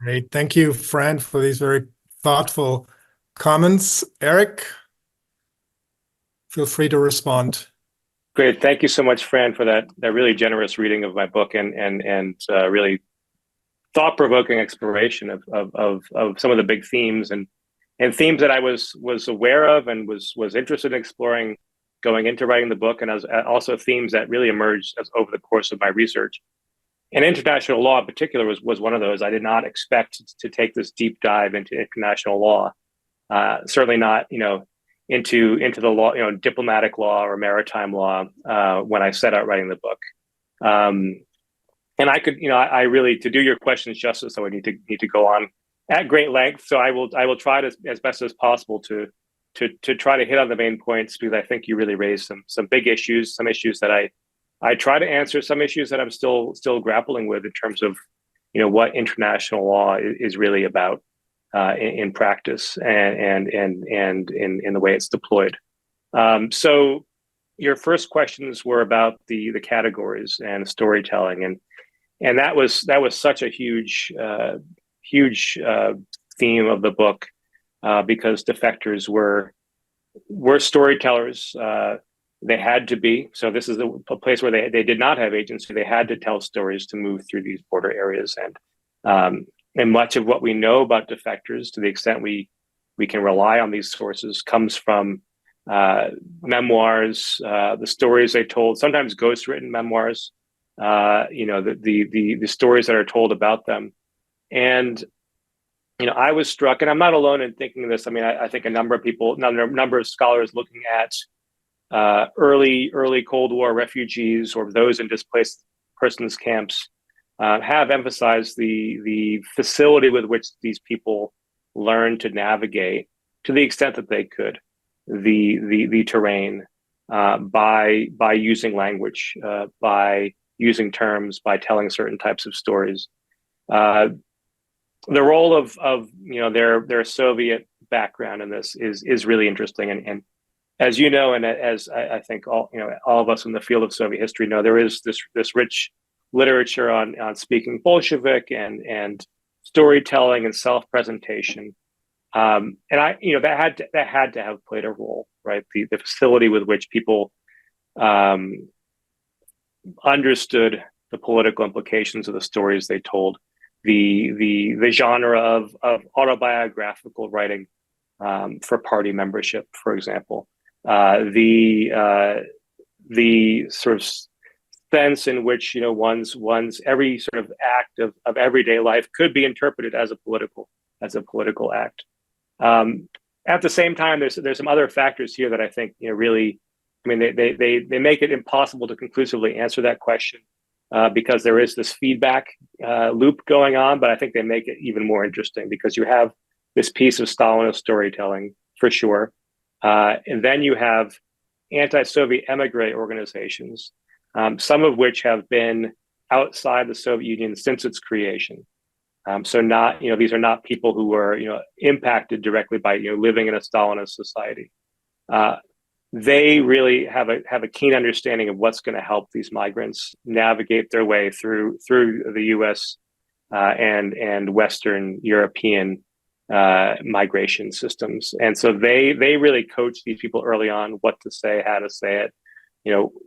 Speaker 2: Great. Thank you, Fran, for these very thoughtful comments. Erik, feel free to respond.
Speaker 3: Great. Thank you so much, Fran, for that really generous reading of my book and really thought-provoking exploration of some of the big themes and themes that I was aware of and was interested in exploring going into writing the book, and as also themes that really emerged over the course of my research. And international law in particular was one of those. I did not expect to take this deep dive into international law. Certainly not, into the law, diplomatic law or maritime law when I set out writing the book. And I could, I really, to do your questions justice, I would need to go on at great length. So I will try to, as best as possible to try to hit on the main points, because I think you really raised some big issues, some issues that I try to answer, some issues that I'm still grappling with in terms of, what international law is really about in practice and in the way it's deployed. So your first questions were about the categories and storytelling, and that was such a huge theme of the book, because defectors were storytellers. They had to be. So this is a place where they did not have agency. They had to tell stories to move through these border areas. And much of what we know about defectors, to the extent we can rely on these sources, comes from memoirs, the stories they told, sometimes ghost-written memoirs, the stories that are told about them. And I was struck, and I'm not alone in thinking this. I mean, I think a number of scholars looking at early Cold War refugees or those in displaced persons camps have emphasized the facility with which these people learned to navigate, to the extent that they could, the terrain by using language, by using terms, by telling certain types of stories. The role of their Soviet background in this is really interesting, and as you know, and as I think all of us in the field of Soviet history know, there is this rich literature on speaking Bolshevik and storytelling and self-presentation, and that had to have played a role, right? The facility with which people understood the political implications of the stories they told, the genre of autobiographical writing for party membership, for example, the sort of sense in which one's every sort of act of everyday life could be interpreted as a political act. At the same time, there's some other factors here that I think really, I mean, they make it impossible to conclusively answer that question, because there is this feedback loop going on. But I think they make it even more interesting because you have this piece of Stalinist storytelling for sure, and then you have anti-Soviet emigre organizations, some of which have been outside the Soviet Union since its creation. So not, these are not people who were, impacted directly by, living in a Stalinist society. They really have a keen understanding of what's going to help these migrants navigate their way through the U.S. And Western European migration systems, and so they really coach these people early on what to say, how to say it,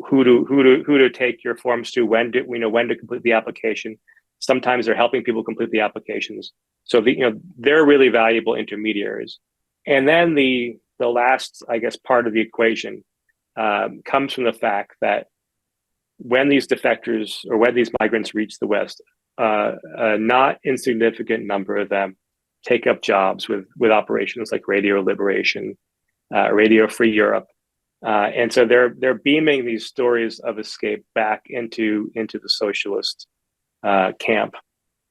Speaker 3: who to take your forms to, when to complete the application. Sometimes they're helping people complete the applications, so they're really valuable intermediaries. And then the last, I guess, part of the equation comes from the fact that when these defectors or when these migrants reach the West, a not insignificant number of them take up jobs with operations like Radio Liberation, Radio Free Europe, and so they're beaming these stories of escape back into the socialist camp.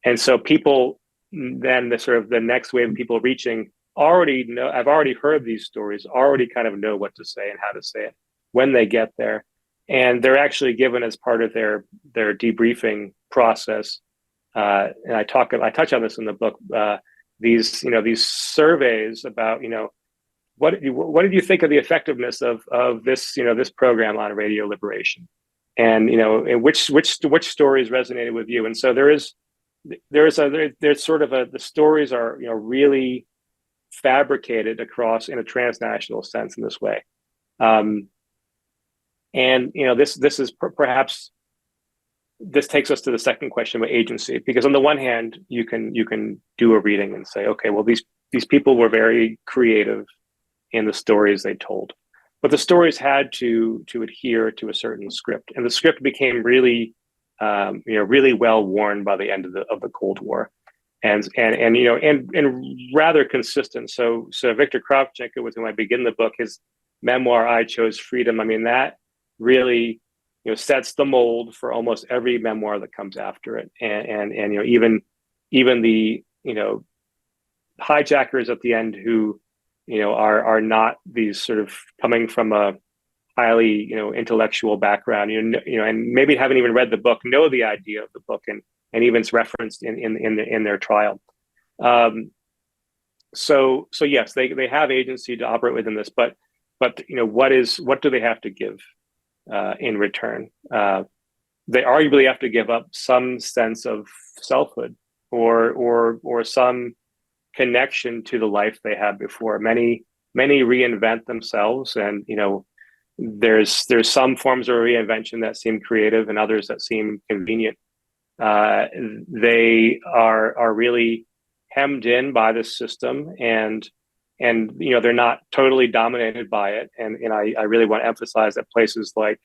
Speaker 3: And so people then, the next wave of people reaching already know, I've already heard these stories, already kind of know what to say and how to say it when they get there, and they're actually given as part of their debriefing process. And I touch on this in the book. These surveys about what did you think of the effectiveness of this this program on Radio Liberation, and and which stories resonated with you. And so there's sort of the stories are really fabricated across in a transnational sense in this way. And this is perhaps this takes us to the second question about agency, because on the one hand, you can do a reading and say, okay, well, these people were very creative in the stories they told, but the stories had to adhere to a certain script, and the script became really really well worn by the end of the Cold War, and rather consistent. So Viktor Kravchenko, with whom I begin the book, his memoir "I Chose Freedom," I mean, that really sets the mold for almost every memoir that comes after it, and even the hijackers at the end who are not these sort of coming from a highly intellectual background, and maybe haven't even read the book, know the idea of the book, and even it's referenced in their trial. So yes, they have agency to operate within this, but what do they have to give in return? They arguably have to give up some sense of selfhood or some connection to the life they had before. Many reinvent themselves, and there's some forms of reinvention that seem creative and others that seem convenient. They are really hemmed in by this system, and they're not totally dominated by it. And I really want to emphasize that places like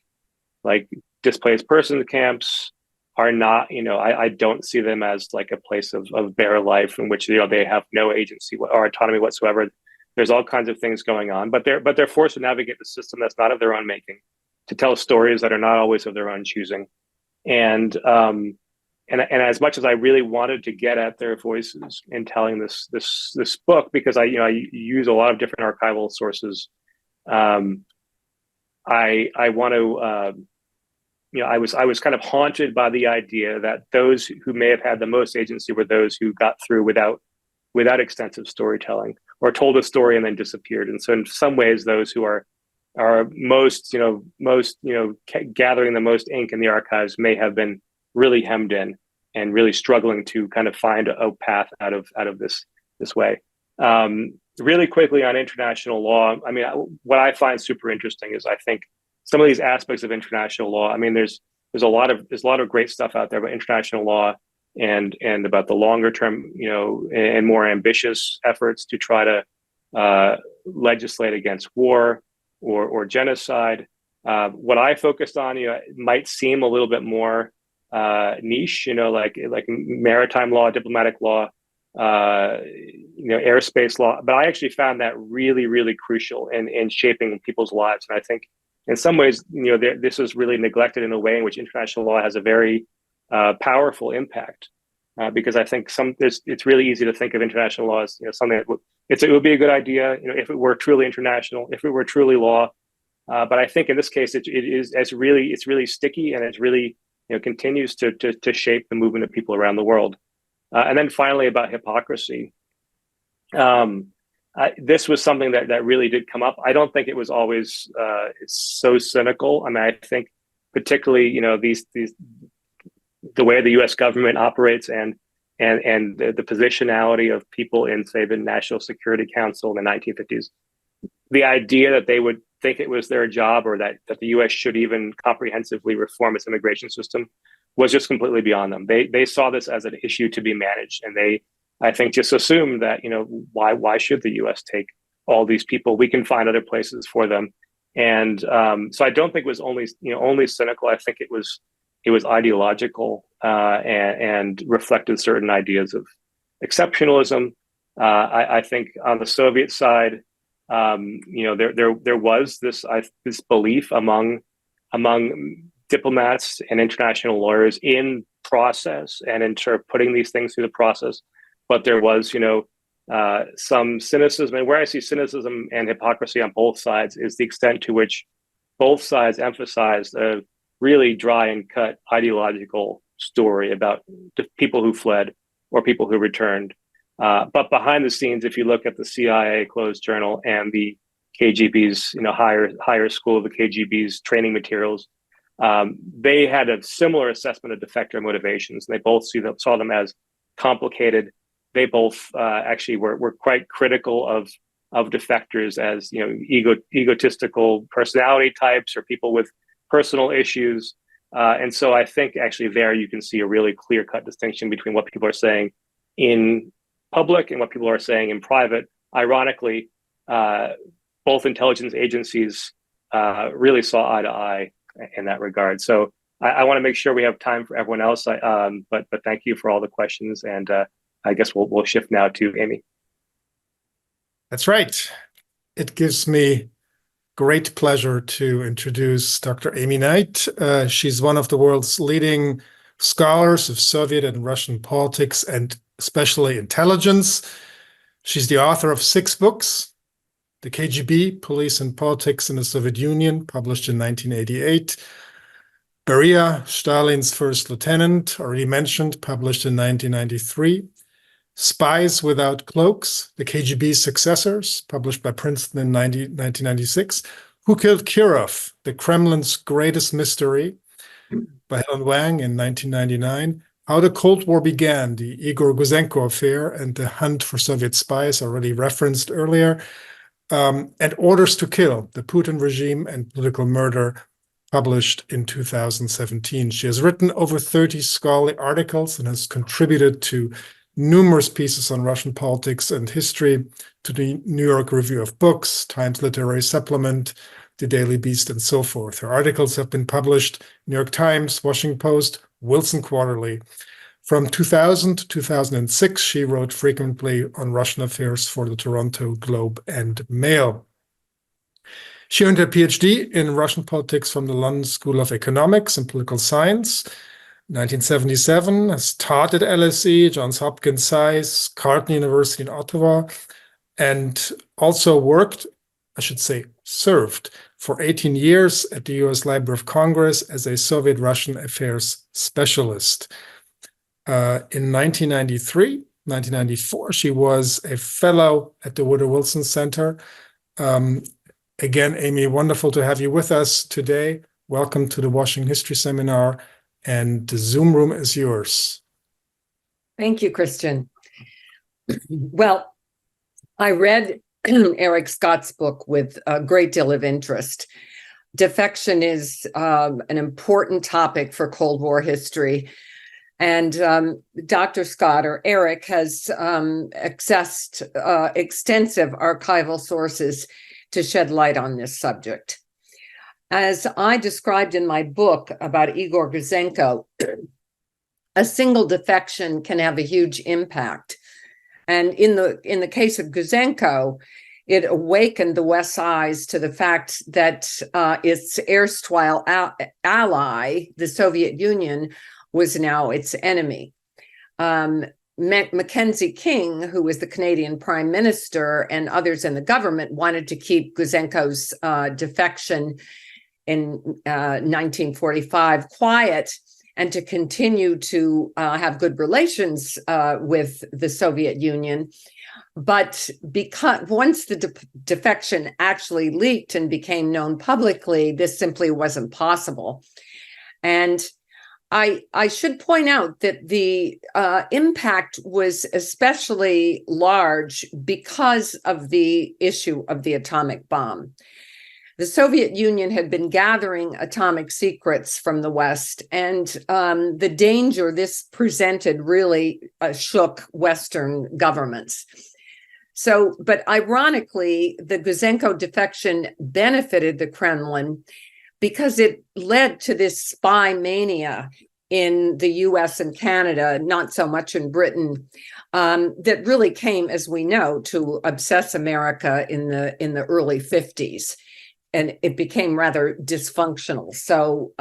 Speaker 3: displaced persons camps are not, I don't see them as like a place of bare life in which they have no agency or autonomy whatsoever. There's all kinds of things going on, but they're forced to navigate the system that's not of their own making, to tell stories that are not always of their own choosing. And as much as I really wanted to get at their voices in telling this book, because I use a lot of different archival sources, I want to I was kind of haunted by the idea that those who may have had the most agency were those who got through without extensive storytelling, or told a story and then disappeared. And so in some ways, those who are most gathering the most ink in the archives may have been really hemmed in and really struggling to kind of find a path out of this way. Really quickly on international law, I mean, what I find super interesting is I think some of these aspects of international law. I mean, there's a lot of great stuff out there about international law and about the longer term, and more ambitious efforts to try to legislate against war or genocide. What I focused on, might seem a little bit more niche, like maritime law, diplomatic law, airspace law. But I actually found that really, really crucial in shaping people's lives. And I think in some ways, this is really neglected in a way in which international law has a very powerful impact, because I think it's really easy to think of international law as something that it would be a good idea, if it were truly international, if it were truly law. But I think in this case, it's really sticky, and it's really continues to shape the movement of people around the world. And then finally, about hypocrisy. This was something that really did come up. I don't think it was always so cynical. I mean, I think particularly, the way the U.S. government operates and the positionality of people in, say, the National Security Council in the 1950s, the idea that they would think it was their job, or that the U.S. should even comprehensively reform its immigration system, was just completely beyond them. They saw this as an issue to be managed, and they, I think, just assumed that why should the U.S. take all these people? We can find other places for them. And so I don't think it was only cynical. I think it was ideological, and reflected certain ideas of exceptionalism. I think on the Soviet side, there was this belief among diplomats and international lawyers in process and in sort of putting these things through the process. But there was, some cynicism, and where I see cynicism and hypocrisy on both sides is the extent to which both sides emphasized a really dry and cut ideological story about the people who fled or people who returned. But behind the scenes, if you look at the CIA closed journal and the KGB's, higher school of the KGB's training materials, they had a similar assessment of defector motivations. And they both saw them as complicated. They both actually were quite critical of defectors as egotistical personality types, or people with personal issues. And so I think actually there you can see a really clear-cut distinction between what people are saying in public and what people are saying in private. Ironically, both intelligence agencies really saw eye to eye in that regard. So I want to make sure we have time for everyone else. But thank you for all the questions, and I guess we'll shift now to Amy.
Speaker 2: That's right. It gives me great pleasure to introduce Dr. Amy Knight. She's one of the world's leading scholars of Soviet and Russian politics and especially intelligence. She's the author of 6 books: The KGB, Police and Politics in the Soviet Union, published in 1988. Beria, Stalin's First Lieutenant, already mentioned, published in 1993. Spies Without Cloaks, The KGB's Successors, published by Princeton in 1996. Who Killed Kirov, The Kremlin's Greatest Mystery, by Helen Wang in 1999. How the Cold War Began, the Igor Guzenko affair and the hunt for Soviet spies, already referenced earlier. And Orders to Kill, the Putin regime and political murder, published in 2017. She has written over 30 scholarly articles and has contributed to numerous pieces on Russian politics and history to the New York Review of Books, Times Literary Supplement, The Daily Beast, and so forth. Her articles have been published New York Times, Washington Post, Wilson Quarterly. From 2000 to 2006, she wrote frequently on Russian affairs for the Toronto Globe and Mail. She earned her PhD in Russian politics from the London School of Economics and Political Science. 1977, has taught at LSE, Johns Hopkins SAIS, Carleton University in Ottawa, and also worked, I should say, served for 18 years at the US Library of Congress as a Soviet-Russian affairs specialist. In 1994, she was a fellow at the Woodrow Wilson Center. Again, Amy, wonderful to have you with us today. Welcome to the Washington History Seminar. And the Zoom room is yours.
Speaker 5: Thank you, Christian. Well, I read Eric Scott's book with a great deal of interest. Defection is an important topic for Cold War history. And Dr. Scott, or Eric, has accessed extensive archival sources to shed light on this subject. As I described in my book about Igor Guzenko, a single defection can have a huge impact. And in the case of Guzenko, it awakened the West's eyes to the fact that its erstwhile ally, the Soviet Union, was now its enemy. Mackenzie King, who was the Canadian Prime Minister, and others in the government wanted to keep Guzenko's defection in 1945 quiet and to continue to have good relations with the Soviet Union. But because once the defection actually leaked and became known publicly, this simply wasn't possible. And I should point out that the impact was especially large because of the issue of the atomic bomb. The Soviet Union had been gathering atomic secrets from the West, and the danger this presented really shook Western governments. So, but ironically, the Guzenko defection benefited the Kremlin because it led to this spy mania in the US and Canada, not so much in Britain, that really came, as we know, to obsess America in the early 50s. And it became rather dysfunctional. So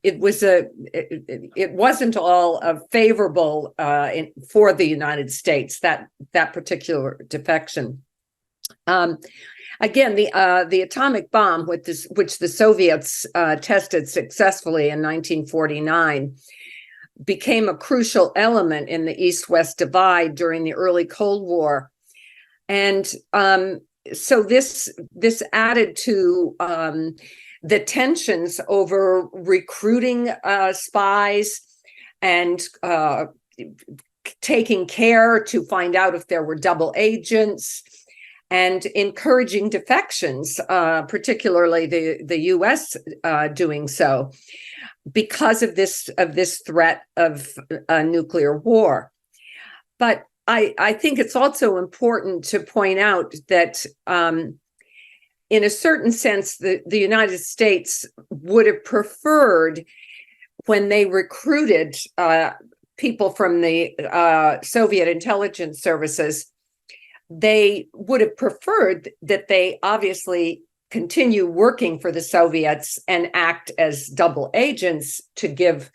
Speaker 5: it wasn't all favorable for the United States, that particular defection. Again, the atomic bomb, which the Soviets tested successfully in 1949, became a crucial element in the East-West divide during the early Cold War. And so this added to the tensions over recruiting spies and taking care to find out if there were double agents. and encouraging defections, particularly the U.S. Doing so because of this threat of a nuclear war. But I think it's also important to point out that in a certain sense, the United States would have preferred, when they recruited people from the Soviet intelligence services, they would have preferred that they obviously continue working for the Soviets and act as double agents to give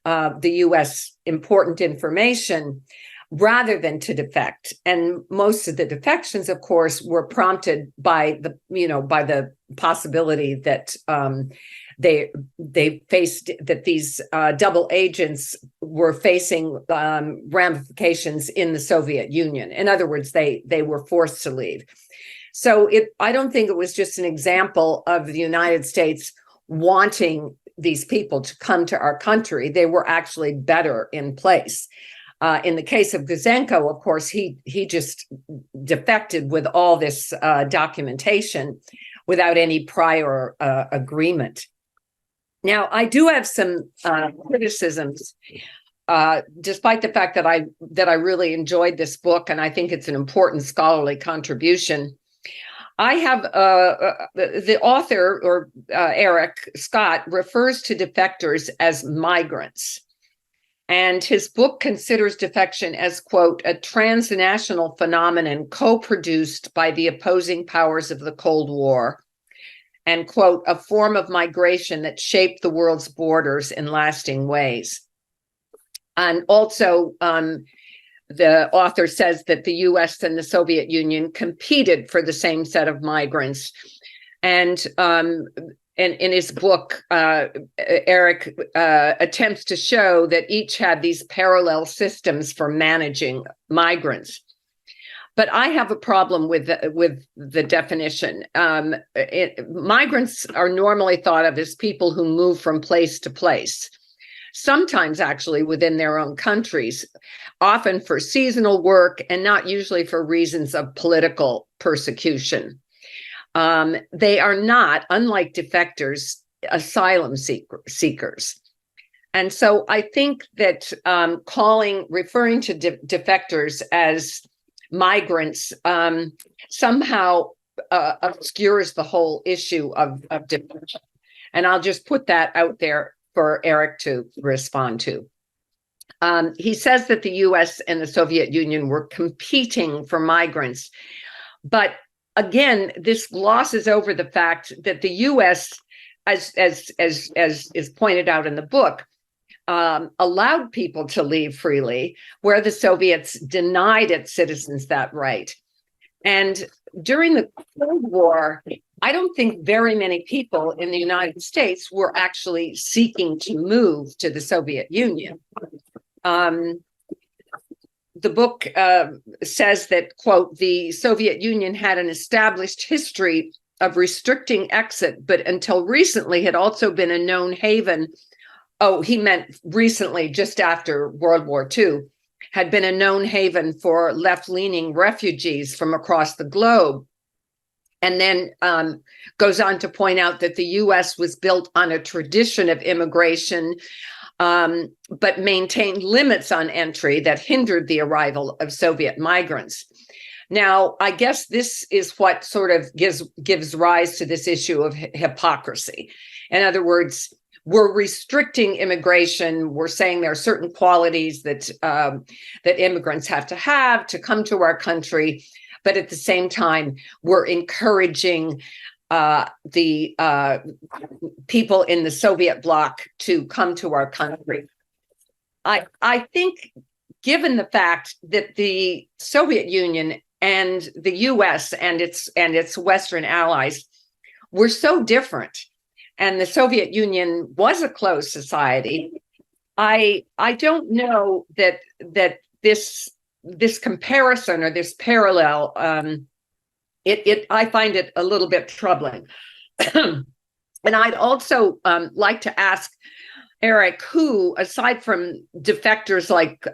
Speaker 5: the US important information rather than to defect. And most of the defections, of course, were prompted by the possibility that they faced, that these double agents were facing ramifications in the Soviet Union. In other words, they were forced to leave. So I don't think it was just an example of the United States wanting these people to come to our country. They were actually better in place. In the case of Guzenko, of course, he just defected with all this documentation without any prior agreement. Now, I do have some criticisms, despite the fact that I really enjoyed this book, and I think it's an important scholarly contribution. I have the author, or Erik Scott, refers to defectors as migrants. And his book considers defection as, quote, a transnational phenomenon co-produced by the opposing powers of the Cold War, and, quote, a form of migration that shaped the world's borders in lasting ways. And also, the author says that the US and the Soviet Union competed for the same set of migrants. And in his book, Erik attempts to show that each had these parallel systems for managing migrants. But I have a problem with the definition. Migrants are normally thought of as people who move from place to place, sometimes actually within their own countries, often for seasonal work and not usually for reasons of political persecution. They are not, unlike defectors, asylum seekers. And so I think that referring to defectors as migrants somehow obscures the whole issue of defection. And I'll just put that out there for Erik to respond to. He says that the US and the Soviet Union were competing for migrants. But again, this glosses over the fact that the US, as is pointed out in the book, allowed people to leave freely, where the Soviets denied its citizens that right. And during the Cold War, I don't think very many people in the United States were actually seeking to move to the Soviet Union. The book says that, quote, the Soviet Union had an established history of restricting exit, but until recently had also been a known haven. Oh, he meant recently, just after World War II, had been a known haven for left-leaning refugees from across the globe. And then goes on to point out that the US was built on a tradition of immigration, but maintained limits on entry that hindered the arrival of Soviet migrants. Now, I guess this is what sort of gives rise to this issue of hypocrisy. In other words, we're restricting immigration. We're saying there are certain qualities that immigrants have to come to our country, but at the same time, we're encouraging the people in the Soviet bloc to come to our country. I think, given the fact that the Soviet Union and the US and its Western allies were so different, and the Soviet Union was a closed society, I don't know that this comparison or this parallel, I find it a little bit troubling. And I'd also like to ask Erik, who, aside from defectors like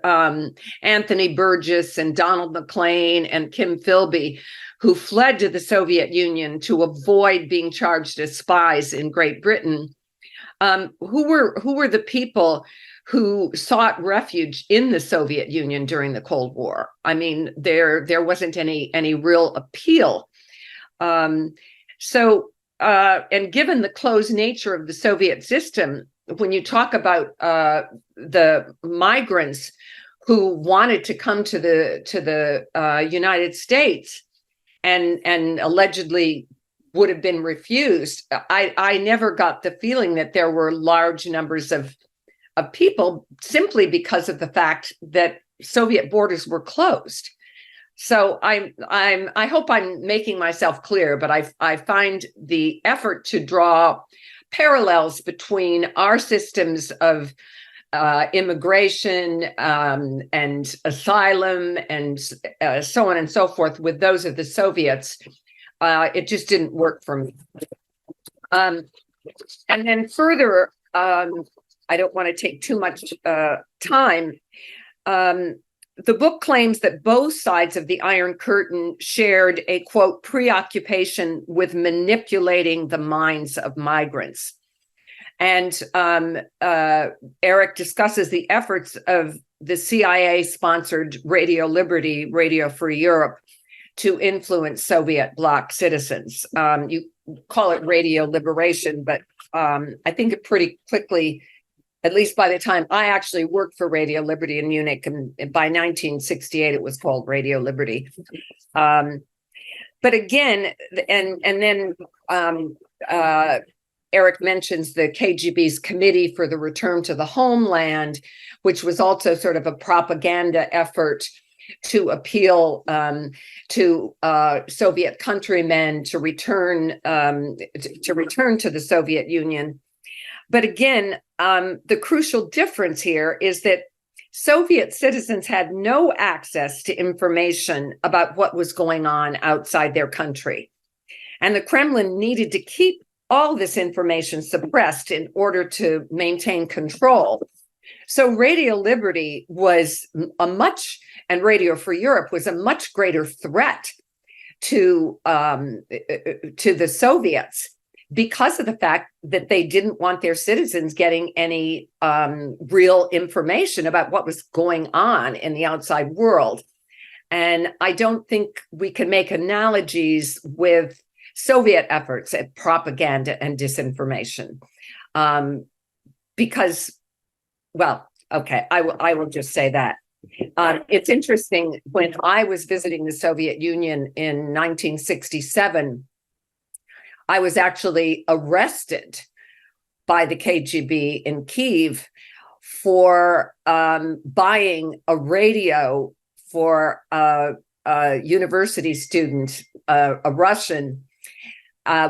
Speaker 5: Anthony Burgess and Donald McLean and Kim Philby, who fled to the Soviet Union to avoid being charged as spies in Great Britain, who were the people who sought refuge in the Soviet Union during the Cold War? I mean, there wasn't any real appeal. And given the closed nature of the Soviet system, when you talk about the migrants who wanted to come to the United States and allegedly would have been refused, I never got the feeling that there were large numbers of people simply because of the fact that Soviet borders were closed. So I hope I'm making myself clear, but I find the effort to draw parallels between our systems of immigration and asylum and so on and so forth with those of the Soviets, it just didn't work for me. And then further, I don't want to take too much time. The book claims that both sides of the Iron Curtain shared a, quote, preoccupation with manipulating the minds of migrants. And Erik discusses the efforts of the CIA-sponsored Radio Liberty, Radio Free Europe, to influence Soviet bloc citizens. You call it Radio Liberation, but I think it pretty quickly, at least by the time I actually worked for Radio Liberty in Munich, and by 1968, it was called Radio Liberty. But again, and then Erik mentions the KGB's Committee for the Return to the Homeland, which was also sort of a propaganda effort to appeal to Soviet countrymen to return to the Soviet Union. But again, the crucial difference here is that Soviet citizens had no access to information about what was going on outside their country. And the Kremlin needed to keep all this information suppressed in order to maintain control. So Radio Liberty was and Radio Free Europe was a much greater threat to the Soviets, because of the fact that they didn't want their citizens getting any real information about what was going on in the outside world. And I don't think we can make analogies with Soviet efforts at propaganda and disinformation. Because, well, okay, I will just say that. It's interesting, when I was visiting the Soviet Union in 1967, I was actually arrested by the KGB in Kyiv for buying a radio for a university student, a Russian,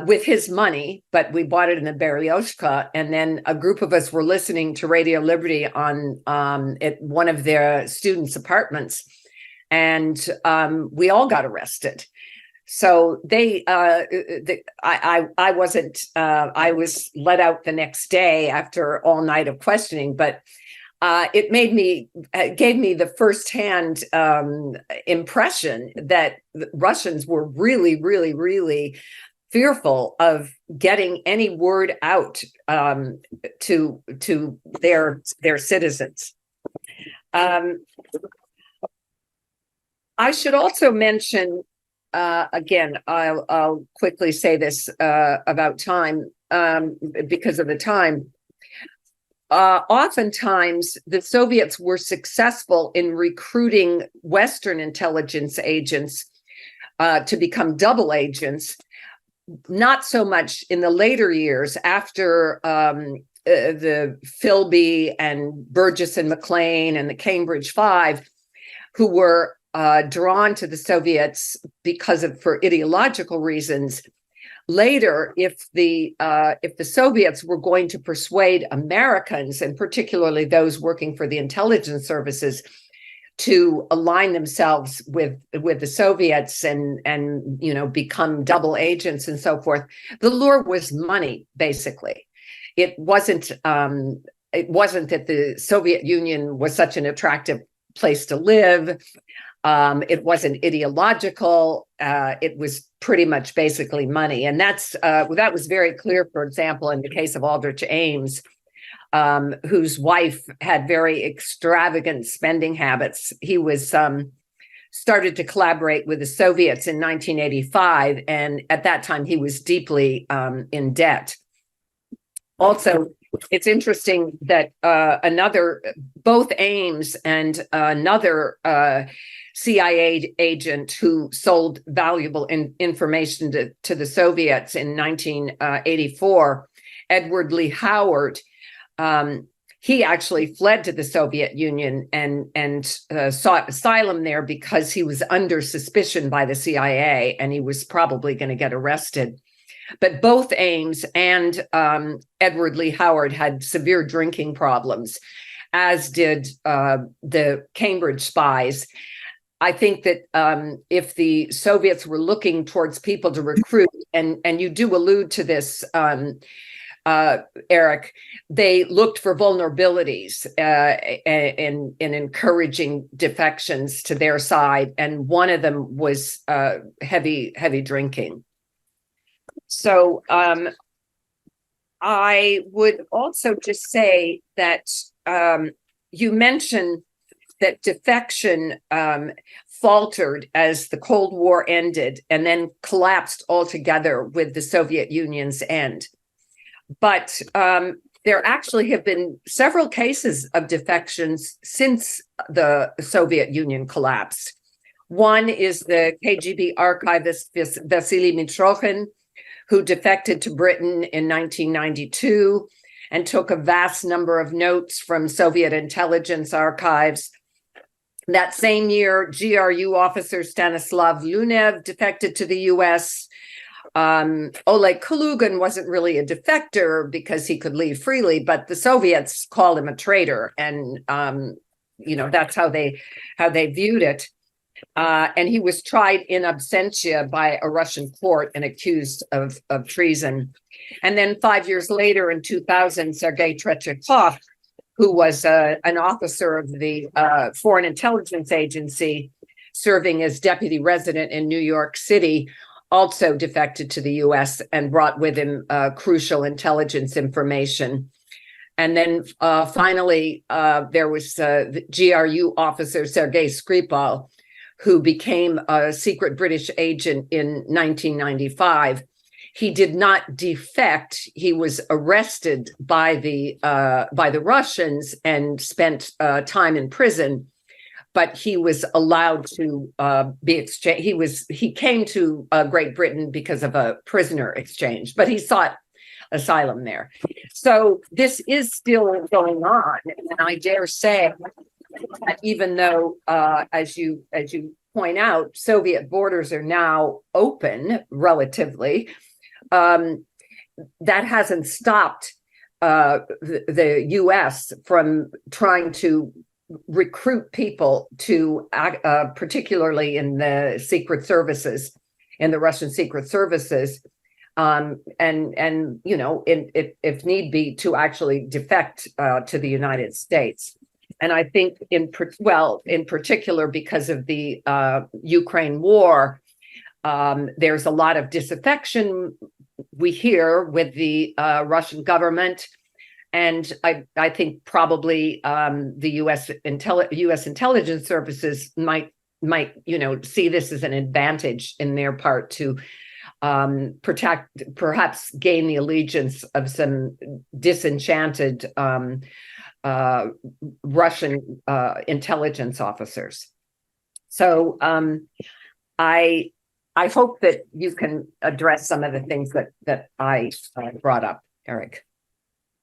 Speaker 5: with his money, but we bought it in a Berioshka, and then a group of us were listening to Radio Liberty on at one of their students' apartments, and we all got arrested. So I wasn't. I was let out the next day after all night of questioning, but it gave me the firsthand impression that the Russians were really, really, really fearful of getting any word out to their citizens. I should also mention. Again, I'll quickly say this about time because of the time. Oftentimes, the Soviets were successful in recruiting Western intelligence agents to become double agents. Not so much in the later years after the Philby and Burgess and McLean and the Cambridge Five, who were drawn to the Soviets for ideological reasons. Later, if the Soviets were going to persuade Americans, and particularly those working for the intelligence services, to align themselves with the Soviets and become double agents and so forth, the lure was money. Basically, it wasn't it wasn't that the Soviet Union was such an attractive place to live. It wasn't ideological. It was pretty much basically money. And that was very clear, for example, in the case of Aldrich Ames, whose wife had very extravagant spending habits. He was started to collaborate with the Soviets in 1985. And at that time, he was deeply in debt. Also, it's interesting that both Ames and another CIA agent who sold valuable information to the Soviets in 1984, Edward Lee Howard, he actually fled to the Soviet Union and sought asylum there because he was under suspicion by the CIA and he was probably going to get arrested. But both Ames and Edward Lee Howard had severe drinking problems, as did the Cambridge spies. I think that if the Soviets were looking towards people to recruit, and you do allude to this, Eric, they looked for vulnerabilities in encouraging defections to their side, and one of them was heavy drinking. So I would also just say that you mentioned that defection faltered as the Cold War ended and then collapsed altogether with the Soviet Union's end. But there actually have been several cases of defections since the Soviet Union collapsed. One is the KGB archivist Vasily Mitrokhin, who defected to Britain in 1992 and took a vast number of notes from Soviet intelligence archives. That same year, GRU officer Stanislav Lunev defected to the US. Oleg Kalugin wasn't really a defector because he could leave freely, but the Soviets called him a traitor, and that's how they viewed it. And he was tried in absentia by a Russian court and accused of treason. And then 5 years later, in 2000, Sergei Tretyakov, who was an officer of the Foreign Intelligence Agency serving as deputy resident in New York City, also defected to the US and brought with him crucial intelligence information. And then finally, there was the GRU officer Sergei Skripal, who became a secret British agent in 1995. He did not defect. He was arrested by the Russians and spent time in prison. But he was allowed to be exchanged. He came to Great Britain because of a prisoner exchange, but he sought asylum there. So this is still going on, and I dare say that even though, as you point out, Soviet borders are now open relatively, that hasn't stopped the U.S. from trying to recruit people to, particularly in the secret services, in the Russian secret services, and if need be, to actually defect to the United States. And I think in particular because of the Ukraine war, there's a lot of disaffection we hear with the Russian government. And I think probably the U.S. intelligence services might see this as an advantage in their part to perhaps gain the allegiance of some disenchanted Russian intelligence officers. So I hope that you can address some of the things that I brought up, Eric.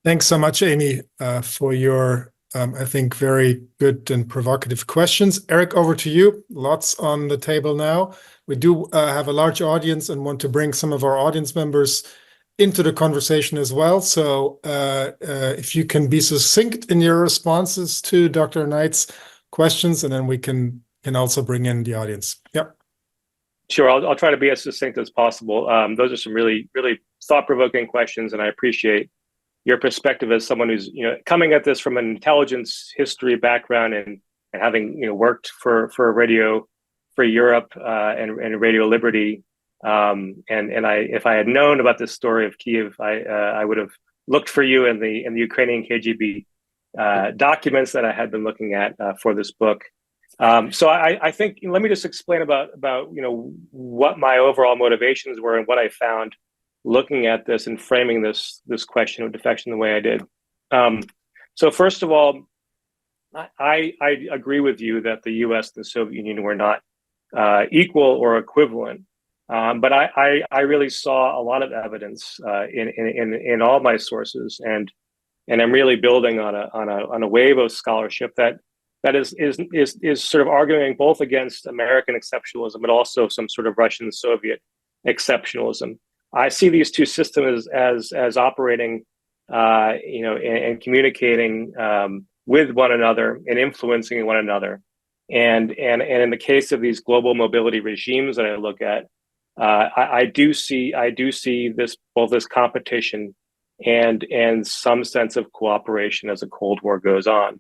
Speaker 2: Thanks so much, Amy, for your, I think, very good and provocative questions. Erik, over to you. Lots on the table now. We do have a large audience and want to bring some of our audience members into the conversation as well. So if you can be succinct in your responses to Dr. Knight's questions, and then we can also bring in the audience. Yep.
Speaker 3: Sure, I'll try to be as succinct as possible. Those are some really, really thought-provoking questions, and I appreciate your perspective as someone who's coming at this from an intelligence history background and having worked for Radio Free Europe and Radio Liberty. If I had known about this story of Kiev, I would have looked for you in the Ukrainian KGB documents that I had been looking at for this book. So I think, let me just explain about what my overall motivations were and what I found looking at this and framing this question of defection the way I did. So first of all, I agree with you that the U.S. and the Soviet Union were not equal or equivalent. But I really saw a lot of evidence in all my sources, and I'm really building on a wave of scholarship that is sort of arguing both against American exceptionalism, but also some sort of Russian Soviet exceptionalism. I see these two systems as operating, and communicating with one another and influencing one another. And in the case of these global mobility regimes that I look at, I do see this, both this competition and some sense of cooperation as the Cold War goes on.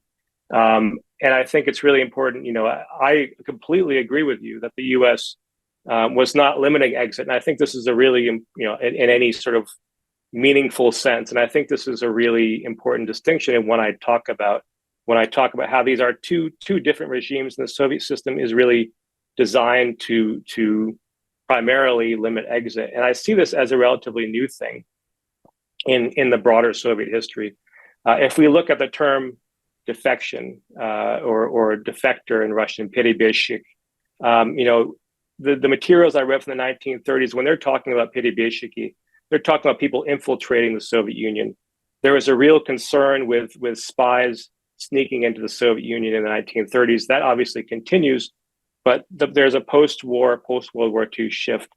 Speaker 3: And I think it's really important. I completely agree with you that the U.S. Was not limiting exit, and I think this is a really, in any sort of meaningful sense. And I think this is a really important distinction. And when I talk about how these are two different regimes, and the Soviet system is really designed to primarily limit exit. And I see this as a relatively new thing in the broader Soviet history. If we look at the term defection or defector in Russian, перебежчик, the materials I read from the 1930s, when they're talking about перебежчики, they're talking about people infiltrating the Soviet Union. There was a real concern with spies sneaking into the Soviet Union in the 1930s. That obviously continues, but there's a post-World War II shift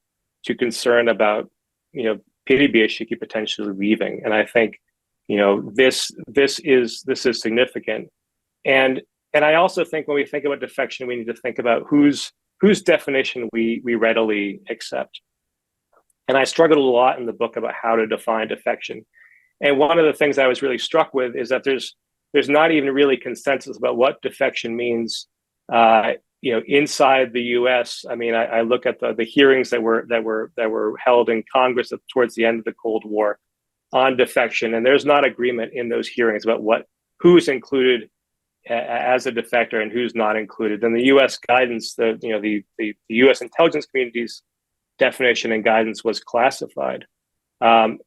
Speaker 3: to concern about, перебежчики potentially leaving. And I think, this is significant. And I also think when we think about defection, we need to think about whose definition we readily accept. And I struggled a lot in the book about how to define defection. And one of the things I was really struck with is that there's not even really consensus about what defection means. Inside the U.S. I mean, I look at the hearings that were held in Congress towards the end of the Cold War on defection, and there's not agreement in those hearings about who's included as a defector and who's not included. And the U.S. guidance, the U.S. intelligence community's definition and guidance was classified. And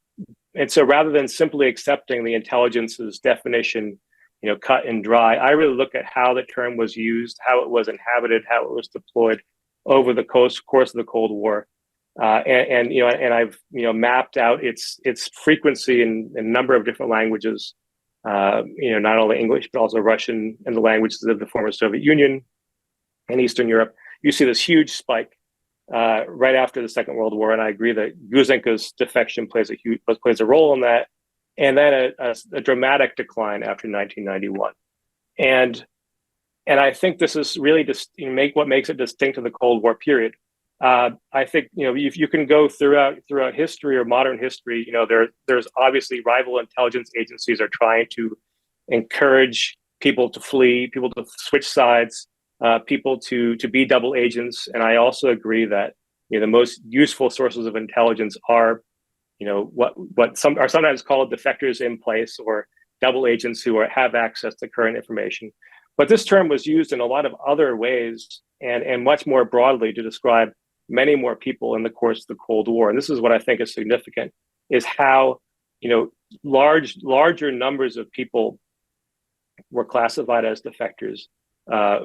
Speaker 3: so rather than simply accepting the intelligence's definition, cut and dry, I really look at how the term was used, how it was inhabited, how it was deployed over the course of the Cold War. And I've mapped out its frequency in a number of different languages, not only English, but also Russian and the languages of the former Soviet Union and Eastern Europe. You see this huge spike right after the Second World War, and I agree that Guzenko's defection plays a role in that, and then a dramatic decline after 1991. And I think this is really just what makes it distinct to the Cold War period. I think if you can go throughout history or modern history, there's obviously rival intelligence agencies are trying to encourage people to flee, people to switch sides, people to be double agents. And I also agree that the most useful sources of intelligence are what some are sometimes called defectors in place, or double agents who have access to current information. But this term was used in a lot of other ways and much more broadly to describe many more people in the course of the Cold War. And this is what I think is significant, is how larger numbers of people were classified as defectors,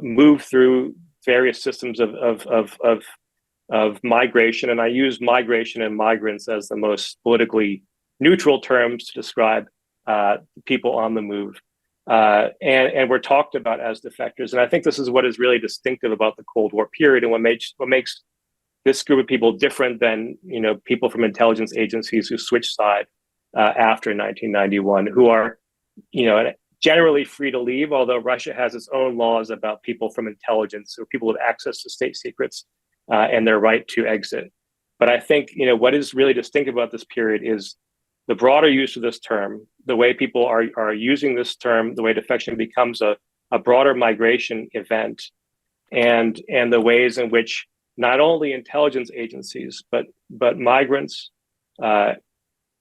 Speaker 3: moved through various systems of migration. And I use migration and migrants as the most politically neutral terms to describe people on the move. And we're talked about as defectors. And I think this is what is really distinctive about the Cold War period, and what makes this group of people different than people from intelligence agencies who switched side after 1991, who are generally free to leave, although Russia has its own laws about people from intelligence or people with access to state secrets and their right to exit. But I think what is really distinctive about this period is the broader use of this term, the way people are using this term, the way defection becomes a broader migration event, and the ways in which not only intelligence agencies, but migrants, aid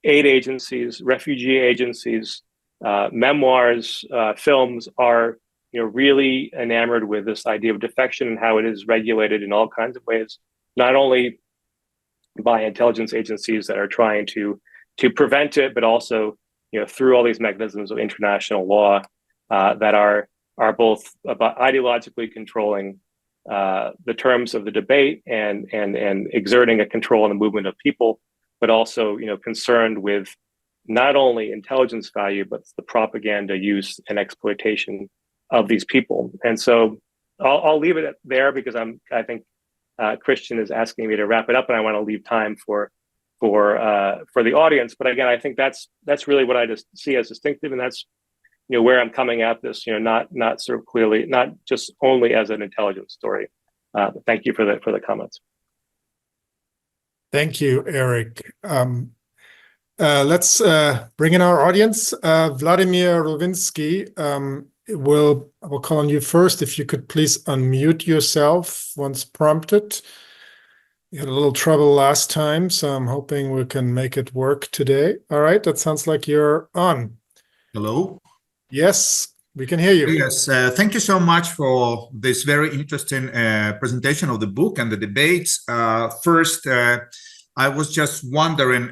Speaker 3: agencies, refugee agencies, memoirs, films are really enamored with this idea of defection and how it is regulated in all kinds of ways, not only by intelligence agencies that are trying to prevent it, but also through all these mechanisms of international law that are both about ideologically controlling the terms of the debate and exerting a control on the movement of people, but also concerned with not only intelligence value, but the propaganda, use, and exploitation of these people. And so I'll leave it there because I think Christian is asking me to wrap it up, and I want to leave time for the audience. But again, I think that's really what I just see as distinctive, and that's where I'm coming at this, not sort of clearly, not just only as an intelligence story. But thank you for the comments.
Speaker 2: Thank you, Erik. Let's bring in our audience. Vladimir Rovinsky, we'll call on you first. If you could please unmute yourself once prompted. You had a little trouble last time, so I'm hoping we can make it work today. All right, that sounds like you're on.
Speaker 6: Hello.
Speaker 2: Yes, we can hear you.
Speaker 6: Yes, thank you so much for this very interesting presentation of the book and the debates. First, I was just wondering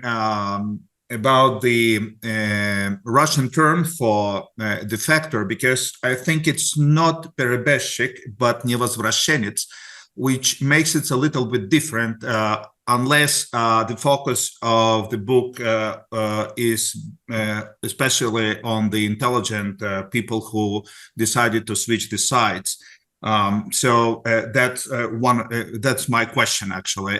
Speaker 6: about the Russian term for defector, because I think it's not перебежчик, but невозвращенец, which makes it a little bit different, unless the focus of the book is especially on the intelligent people who decided to switch the sides. So that's my question, actually,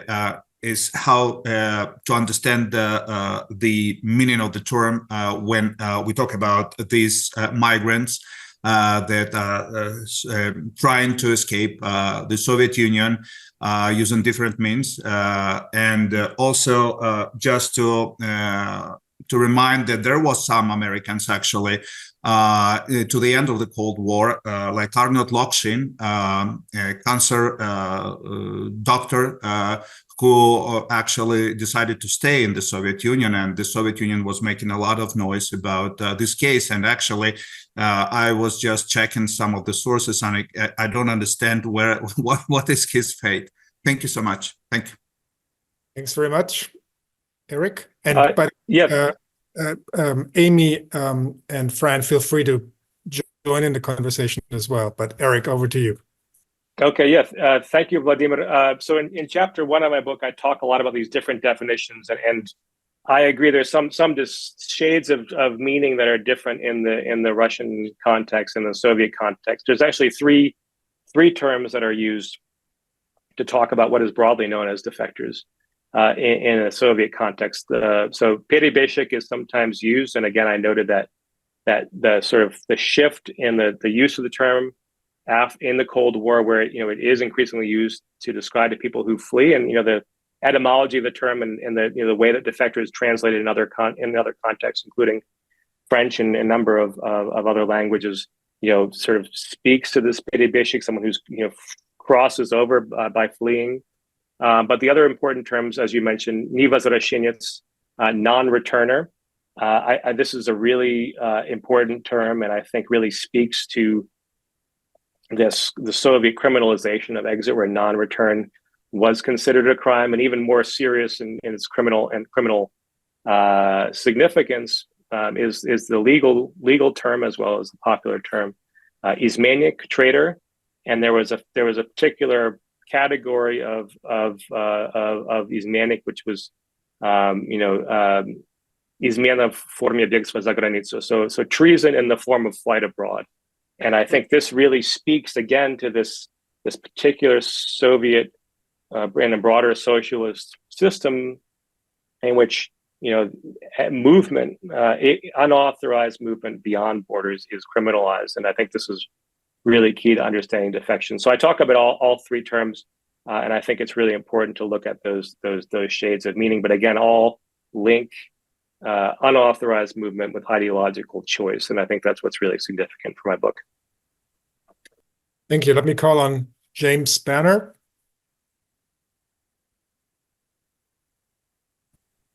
Speaker 6: is how to understand the meaning of the term when we talk about these migrants that are trying to escape the Soviet Union using different means, and also just to remind that there was some Americans actually to the end of the Cold War, like Arnold Lokshin, a cancer doctor, who actually decided to stay in the Soviet Union, and the Soviet Union was making a lot of noise about this case. And actually, I was just checking some of the sources, and I don't understand what is his fate. Thank you so much. Thank you.
Speaker 2: Thanks very much, Erik. And Amy and Fran, feel free to join in the conversation as well. But Erik, over to you.
Speaker 3: Okay, yes. Thank you, Vladimir. So in chapter 1 of my book, I talk a lot about these different definitions, and I agree there's some just shades of meaning that are different in the Russian context and the Soviet context. There's actually three terms that are used to talk about what is broadly known as defectors in a Soviet context. So перебежчик is sometimes used, and again, I noted that the sort of the shift in the use of the term in the Cold War, where it is increasingly used to describe the people who flee, and the etymology of the term and the way that defector is translated in other contexts, including French and a number of other languages, sort of speaks to this перебежчик, someone who's crosses over by fleeing. But the other important terms, as you mentioned, невозвращенец, non-returner. This is a really important term, and I think really speaks to the Soviet criminalization of exit, where non-return was considered a crime, and even more serious in its criminal significance is the legal term as well as the popular term, изменник, traitor. And there was a particular category of изменник, which was измена в форме бегства за границу, so treason in the form of flight abroad. And I think this really speaks again to this particular Soviet and a broader socialist system in which movement, unauthorized movement beyond borders is criminalized. And I think this is really key to understanding defection. So I talk about all three terms, and I think it's really important to look at those shades of meaning. But again, all link unauthorized movement with ideological choice. And I think that's what's really significant for my book.
Speaker 2: Thank you. Let me call on James Banner.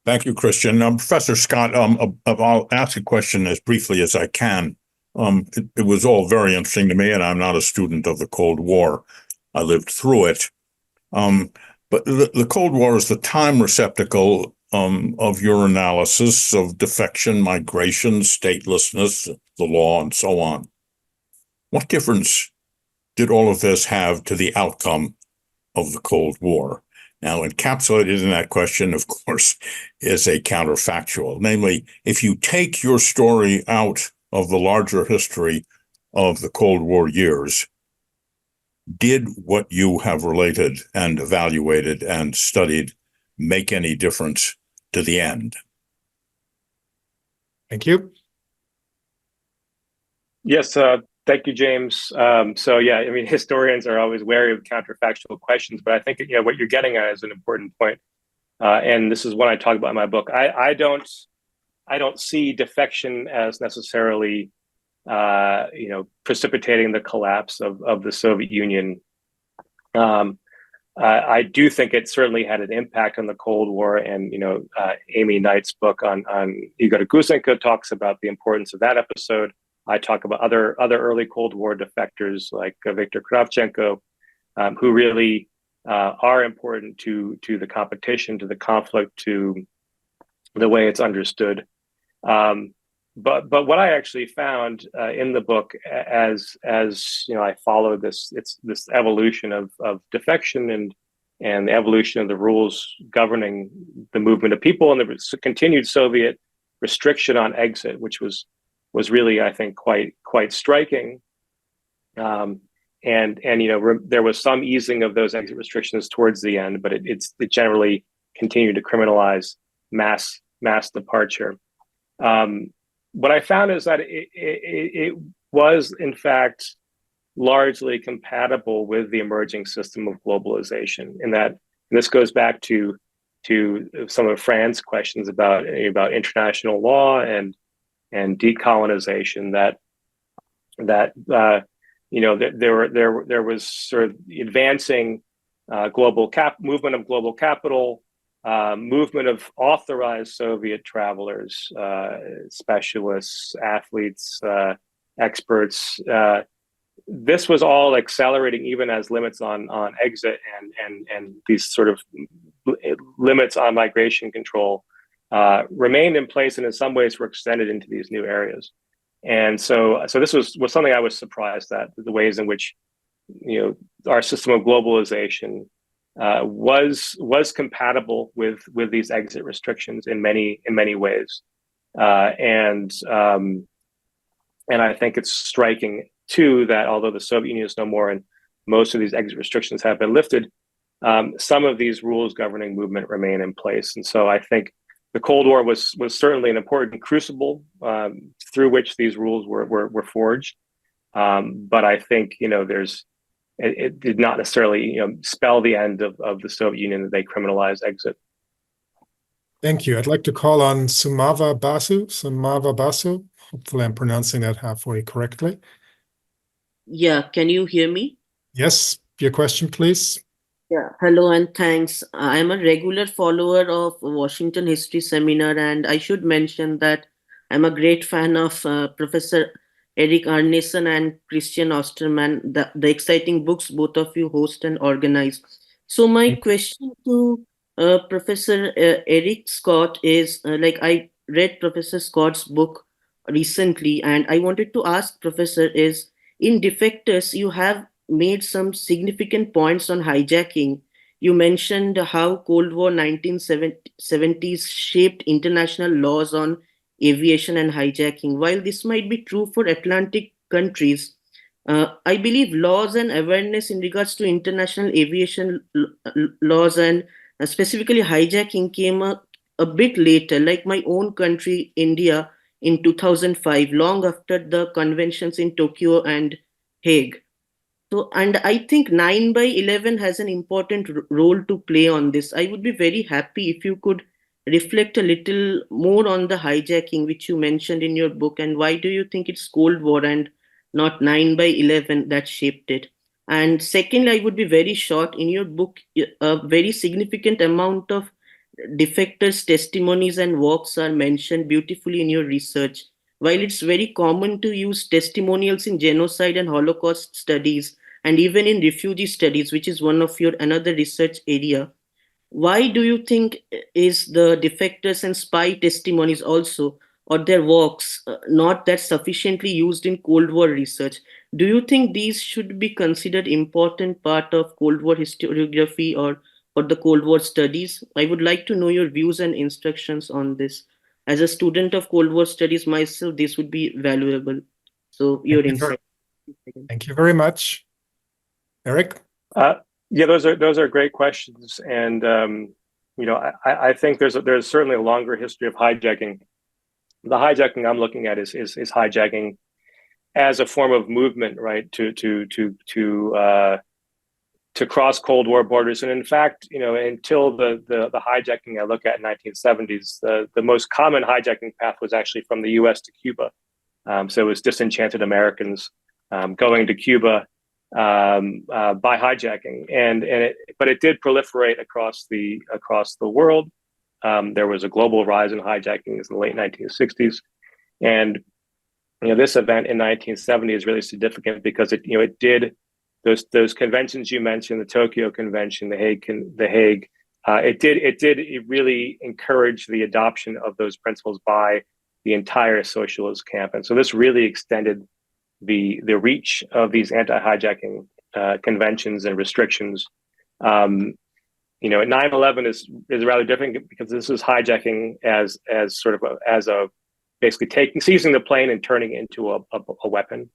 Speaker 7: Thank you, Christian. Professor Scott, I'll ask a question as briefly as I can. It was all very interesting to me, and I'm not a student of the Cold War. I lived through it. But the Cold War is the time receptacle of your analysis of defection, migration, statelessness, the law, and so on. What difference did all of this have to the outcome of the Cold War? Now, encapsulated in that question, of course, is a counterfactual. Namely, if you take your story out of the larger history of the Cold War years, did what you have related and evaluated and studied make any difference to the end?
Speaker 2: Thank you.
Speaker 3: Yes, thank you, James. So yeah, I mean, historians are always wary of counterfactual questions, but I think what you're getting at is an important point. And this is what I talk about in my book. I don't see defection as necessarily precipitating the collapse of the Soviet Union. I do think it certainly had an impact on the Cold War, and Amy Knight's book on Igor Gusenko talks about the importance of that episode. I talk about other early Cold War defectors like Viktor Kravchenko, who really are important to the competition, to the conflict, to the way it's understood. But what I actually found in the book, as I followed this evolution of defection and the evolution of the rules governing the movement of people, and the continued Soviet restriction on exit, which was really, I think, quite striking. And there was some easing of those exit restrictions towards the end, but it generally continued to criminalize mass departure. What I found is that it was, in fact, largely compatible with the emerging system of globalization. In that, and this goes back to some of Fran's questions about international law and decolonization. That there was sort of advancing movement of global capital, movement of authorized Soviet travelers, specialists, athletes, experts. This was all accelerating even as limits on exit and these sort of limits on migration control remained in place, and in some ways were extended into these new areas. And so this was something I was surprised at, the ways in which our system of globalization was compatible with these exit restrictions in many ways. And I think it's striking too that although the Soviet Union is no more and most of these exit restrictions have been lifted, some of these rules governing movement remain in place. And so I think the Cold War was certainly an important crucible through which these rules were forged. But I think it did not necessarily spell the end of the Soviet Union that they criminalized exit.
Speaker 2: Thank you. I'd like to call on Sumava Basu. Hopefully I'm pronouncing that halfway correctly.
Speaker 8: Yeah, can you hear me?
Speaker 2: Yes, your question, please.
Speaker 8: Yeah, hello and thanks. I'm a regular follower of Washington History Seminar, and I should mention that I'm a great fan of Professor Erik R and Christian Osterman, the exciting books both of you host and organize. So my question to Professor Erik Scott is, I read Professor Scott's book recently, and I wanted to ask Professor is, in Defectors, you have made some significant points on hijacking. You mentioned how Cold War 1970s shaped international laws on aviation and hijacking. While this might be true for Atlantic countries, I believe laws and awareness in regards to international aviation laws and specifically hijacking came a bit later, like my own country, India, in 2005, long after the conventions in Tokyo and Hague. So, and I think 9/11 has an important role to play on this. I would be very happy if you could reflect a little more on the hijacking, which you mentioned in your book, and why do you think it's Cold War and not 9/11 that shaped it? And second, I would be very short. In your book, a very significant amount of defectors' testimonies and works are mentioned beautifully in your research. While it's very common to use testimonials in genocide and Holocaust studies, and even in refugee studies, which is one of your another research area, why do you think is the defectors and spy testimonies also, or their works, not that sufficiently used in Cold War research? Do you think these should be considered important part of Cold War historiography or the Cold War studies? I would like to know your views and instructions on this. As a student of Cold War studies myself, this would be valuable. So your insight.
Speaker 2: Thank you very much. Erik?
Speaker 3: Yeah, those are great questions, and I think there's certainly a longer history of hijacking. The hijacking I'm looking at is hijacking as a form of movement, right? To cross Cold War borders, and in fact, until the hijacking I look at in 1970s, the most common hijacking path was actually from the U.S. to Cuba. So it was disenchanted Americans going to Cuba by hijacking, but it did proliferate across the world. There was a global rise in hijacking in the late 1960s, and this event in 1970 is really significant because it did those conventions you mentioned, the Tokyo Convention, the Hague. It really encouraged the adoption of those principles by the entire socialist camp, and so this really extended the reach of these anti-hijacking conventions and restrictions. 9/11 is rather different because this is hijacking as basically seizing the plane and turning it into a weapon,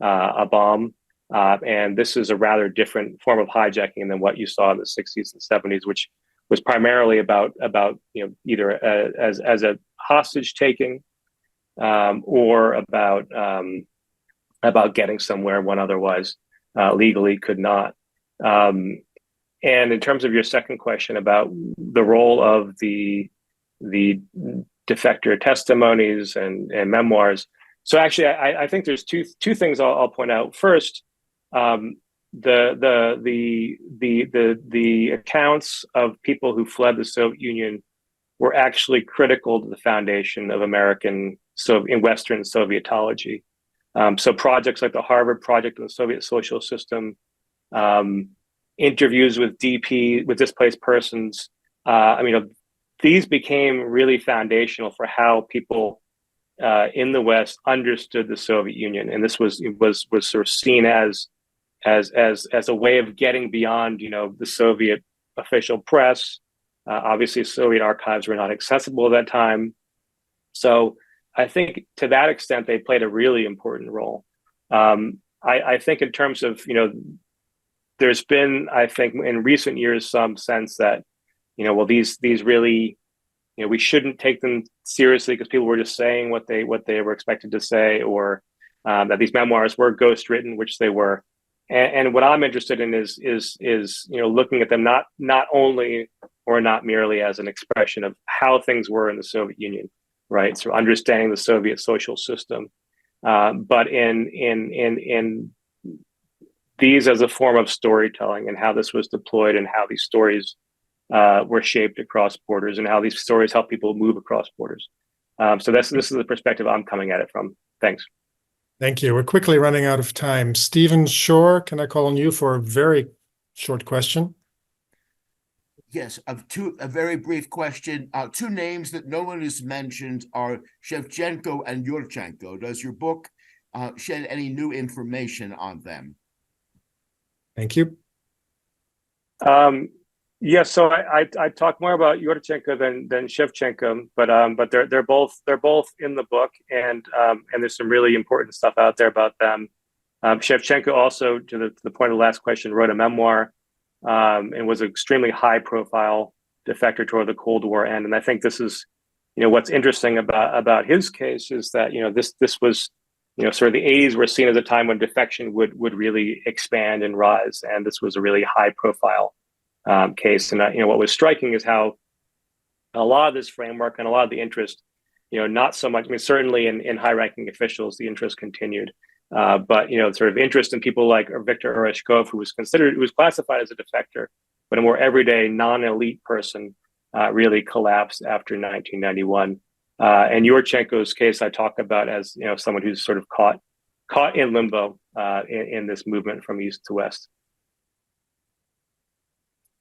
Speaker 3: a bomb. And this is a rather different form of hijacking than what you saw in the 60s and 70s, which was primarily about either as a hostage taking or about getting somewhere one otherwise legally could not. And in terms of your second question about the role of the defector testimonies and memoirs, so actually I think there's two things I'll point out. First, the accounts of people who fled the Soviet Union were actually critical to the foundation of American in Western Sovietology. So projects like the Harvard Project on the Soviet Social System, interviews with displaced persons, these became really foundational for how people in the West understood the Soviet Union, and this was sort of seen as a way of getting beyond the Soviet official press. Obviously, Soviet archives were not accessible at that time, so I think to that extent they played a really important role. I think in terms of there's been, I think in recent years, some sense that these really we shouldn't take them seriously because people were just saying what they were expected to say, or that these memoirs were ghost written, which they were. And what I'm interested in is looking at them not only or not merely as an expression of how things were in the Soviet Union, right? So understanding the Soviet social system, but in these as a form of storytelling and how this was deployed and how these stories were shaped across borders and how these stories help people move across borders. So this is the perspective I'm coming at it from. Thanks.
Speaker 2: Thank you. We're quickly running out of time. Stephen Shore, can I call on you for a very short question?
Speaker 9: Yes, a very brief question. Two names that no one has mentioned are Shevchenko and Yurchenko. Does your book shed any new information on them?
Speaker 2: Thank you.
Speaker 3: Yes, so I talk more about Yurchenko than Shevchenko, but they're both in the book, and there's some really important stuff out there about them. Shevchenko also, to the point of the last question, wrote a memoir and was an extremely high-profile defector toward the Cold War end. And I think this is, what's interesting about his case is that this was, sort of the 80s were seen as a time when defection would really expand and rise, and this was a really high-profile case. And what was striking is how a lot of this framework and a lot of the interest, not so much, I mean, certainly in high-ranking officials, the interest continued. But, sort of interest in people like Viktor Oreshkov, who was classified as a defector, but a more everyday non-elite person, really collapsed after 1991. And Yurchenko's case I talk about as, someone who's sort of caught in limbo in this movement from east to west.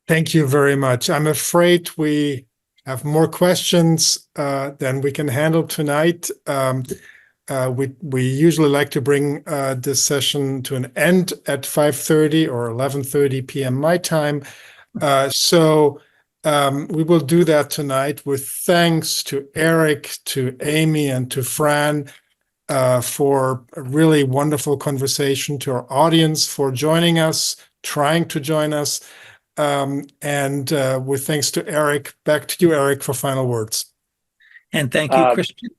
Speaker 2: Thank you very much. I'm afraid we have more questions than we can handle tonight. We usually like to bring this session to an end at 5:30 or 11:30 p.m. my time. So we will do that tonight with thanks to Erik, to Amy, and to Fran for a really wonderful conversation, to our audience for joining us, trying to join us. And with thanks to Erik, back to you, Erik, for final words.
Speaker 1: And thank you, Christian.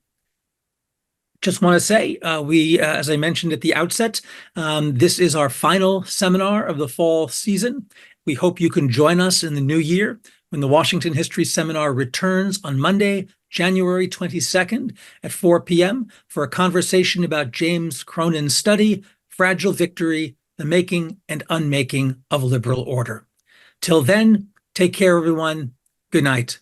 Speaker 1: Just want to say, we, as I mentioned at the outset, this is our final seminar of the fall season. We hope you can join us in the new year when the Washington History Seminar returns on Monday, January 22nd at 4 p.m. for a conversation about James Cronin's study, Fragile Victory, the Making and Unmaking of Liberal Order. Till then, take care, everyone. Good night.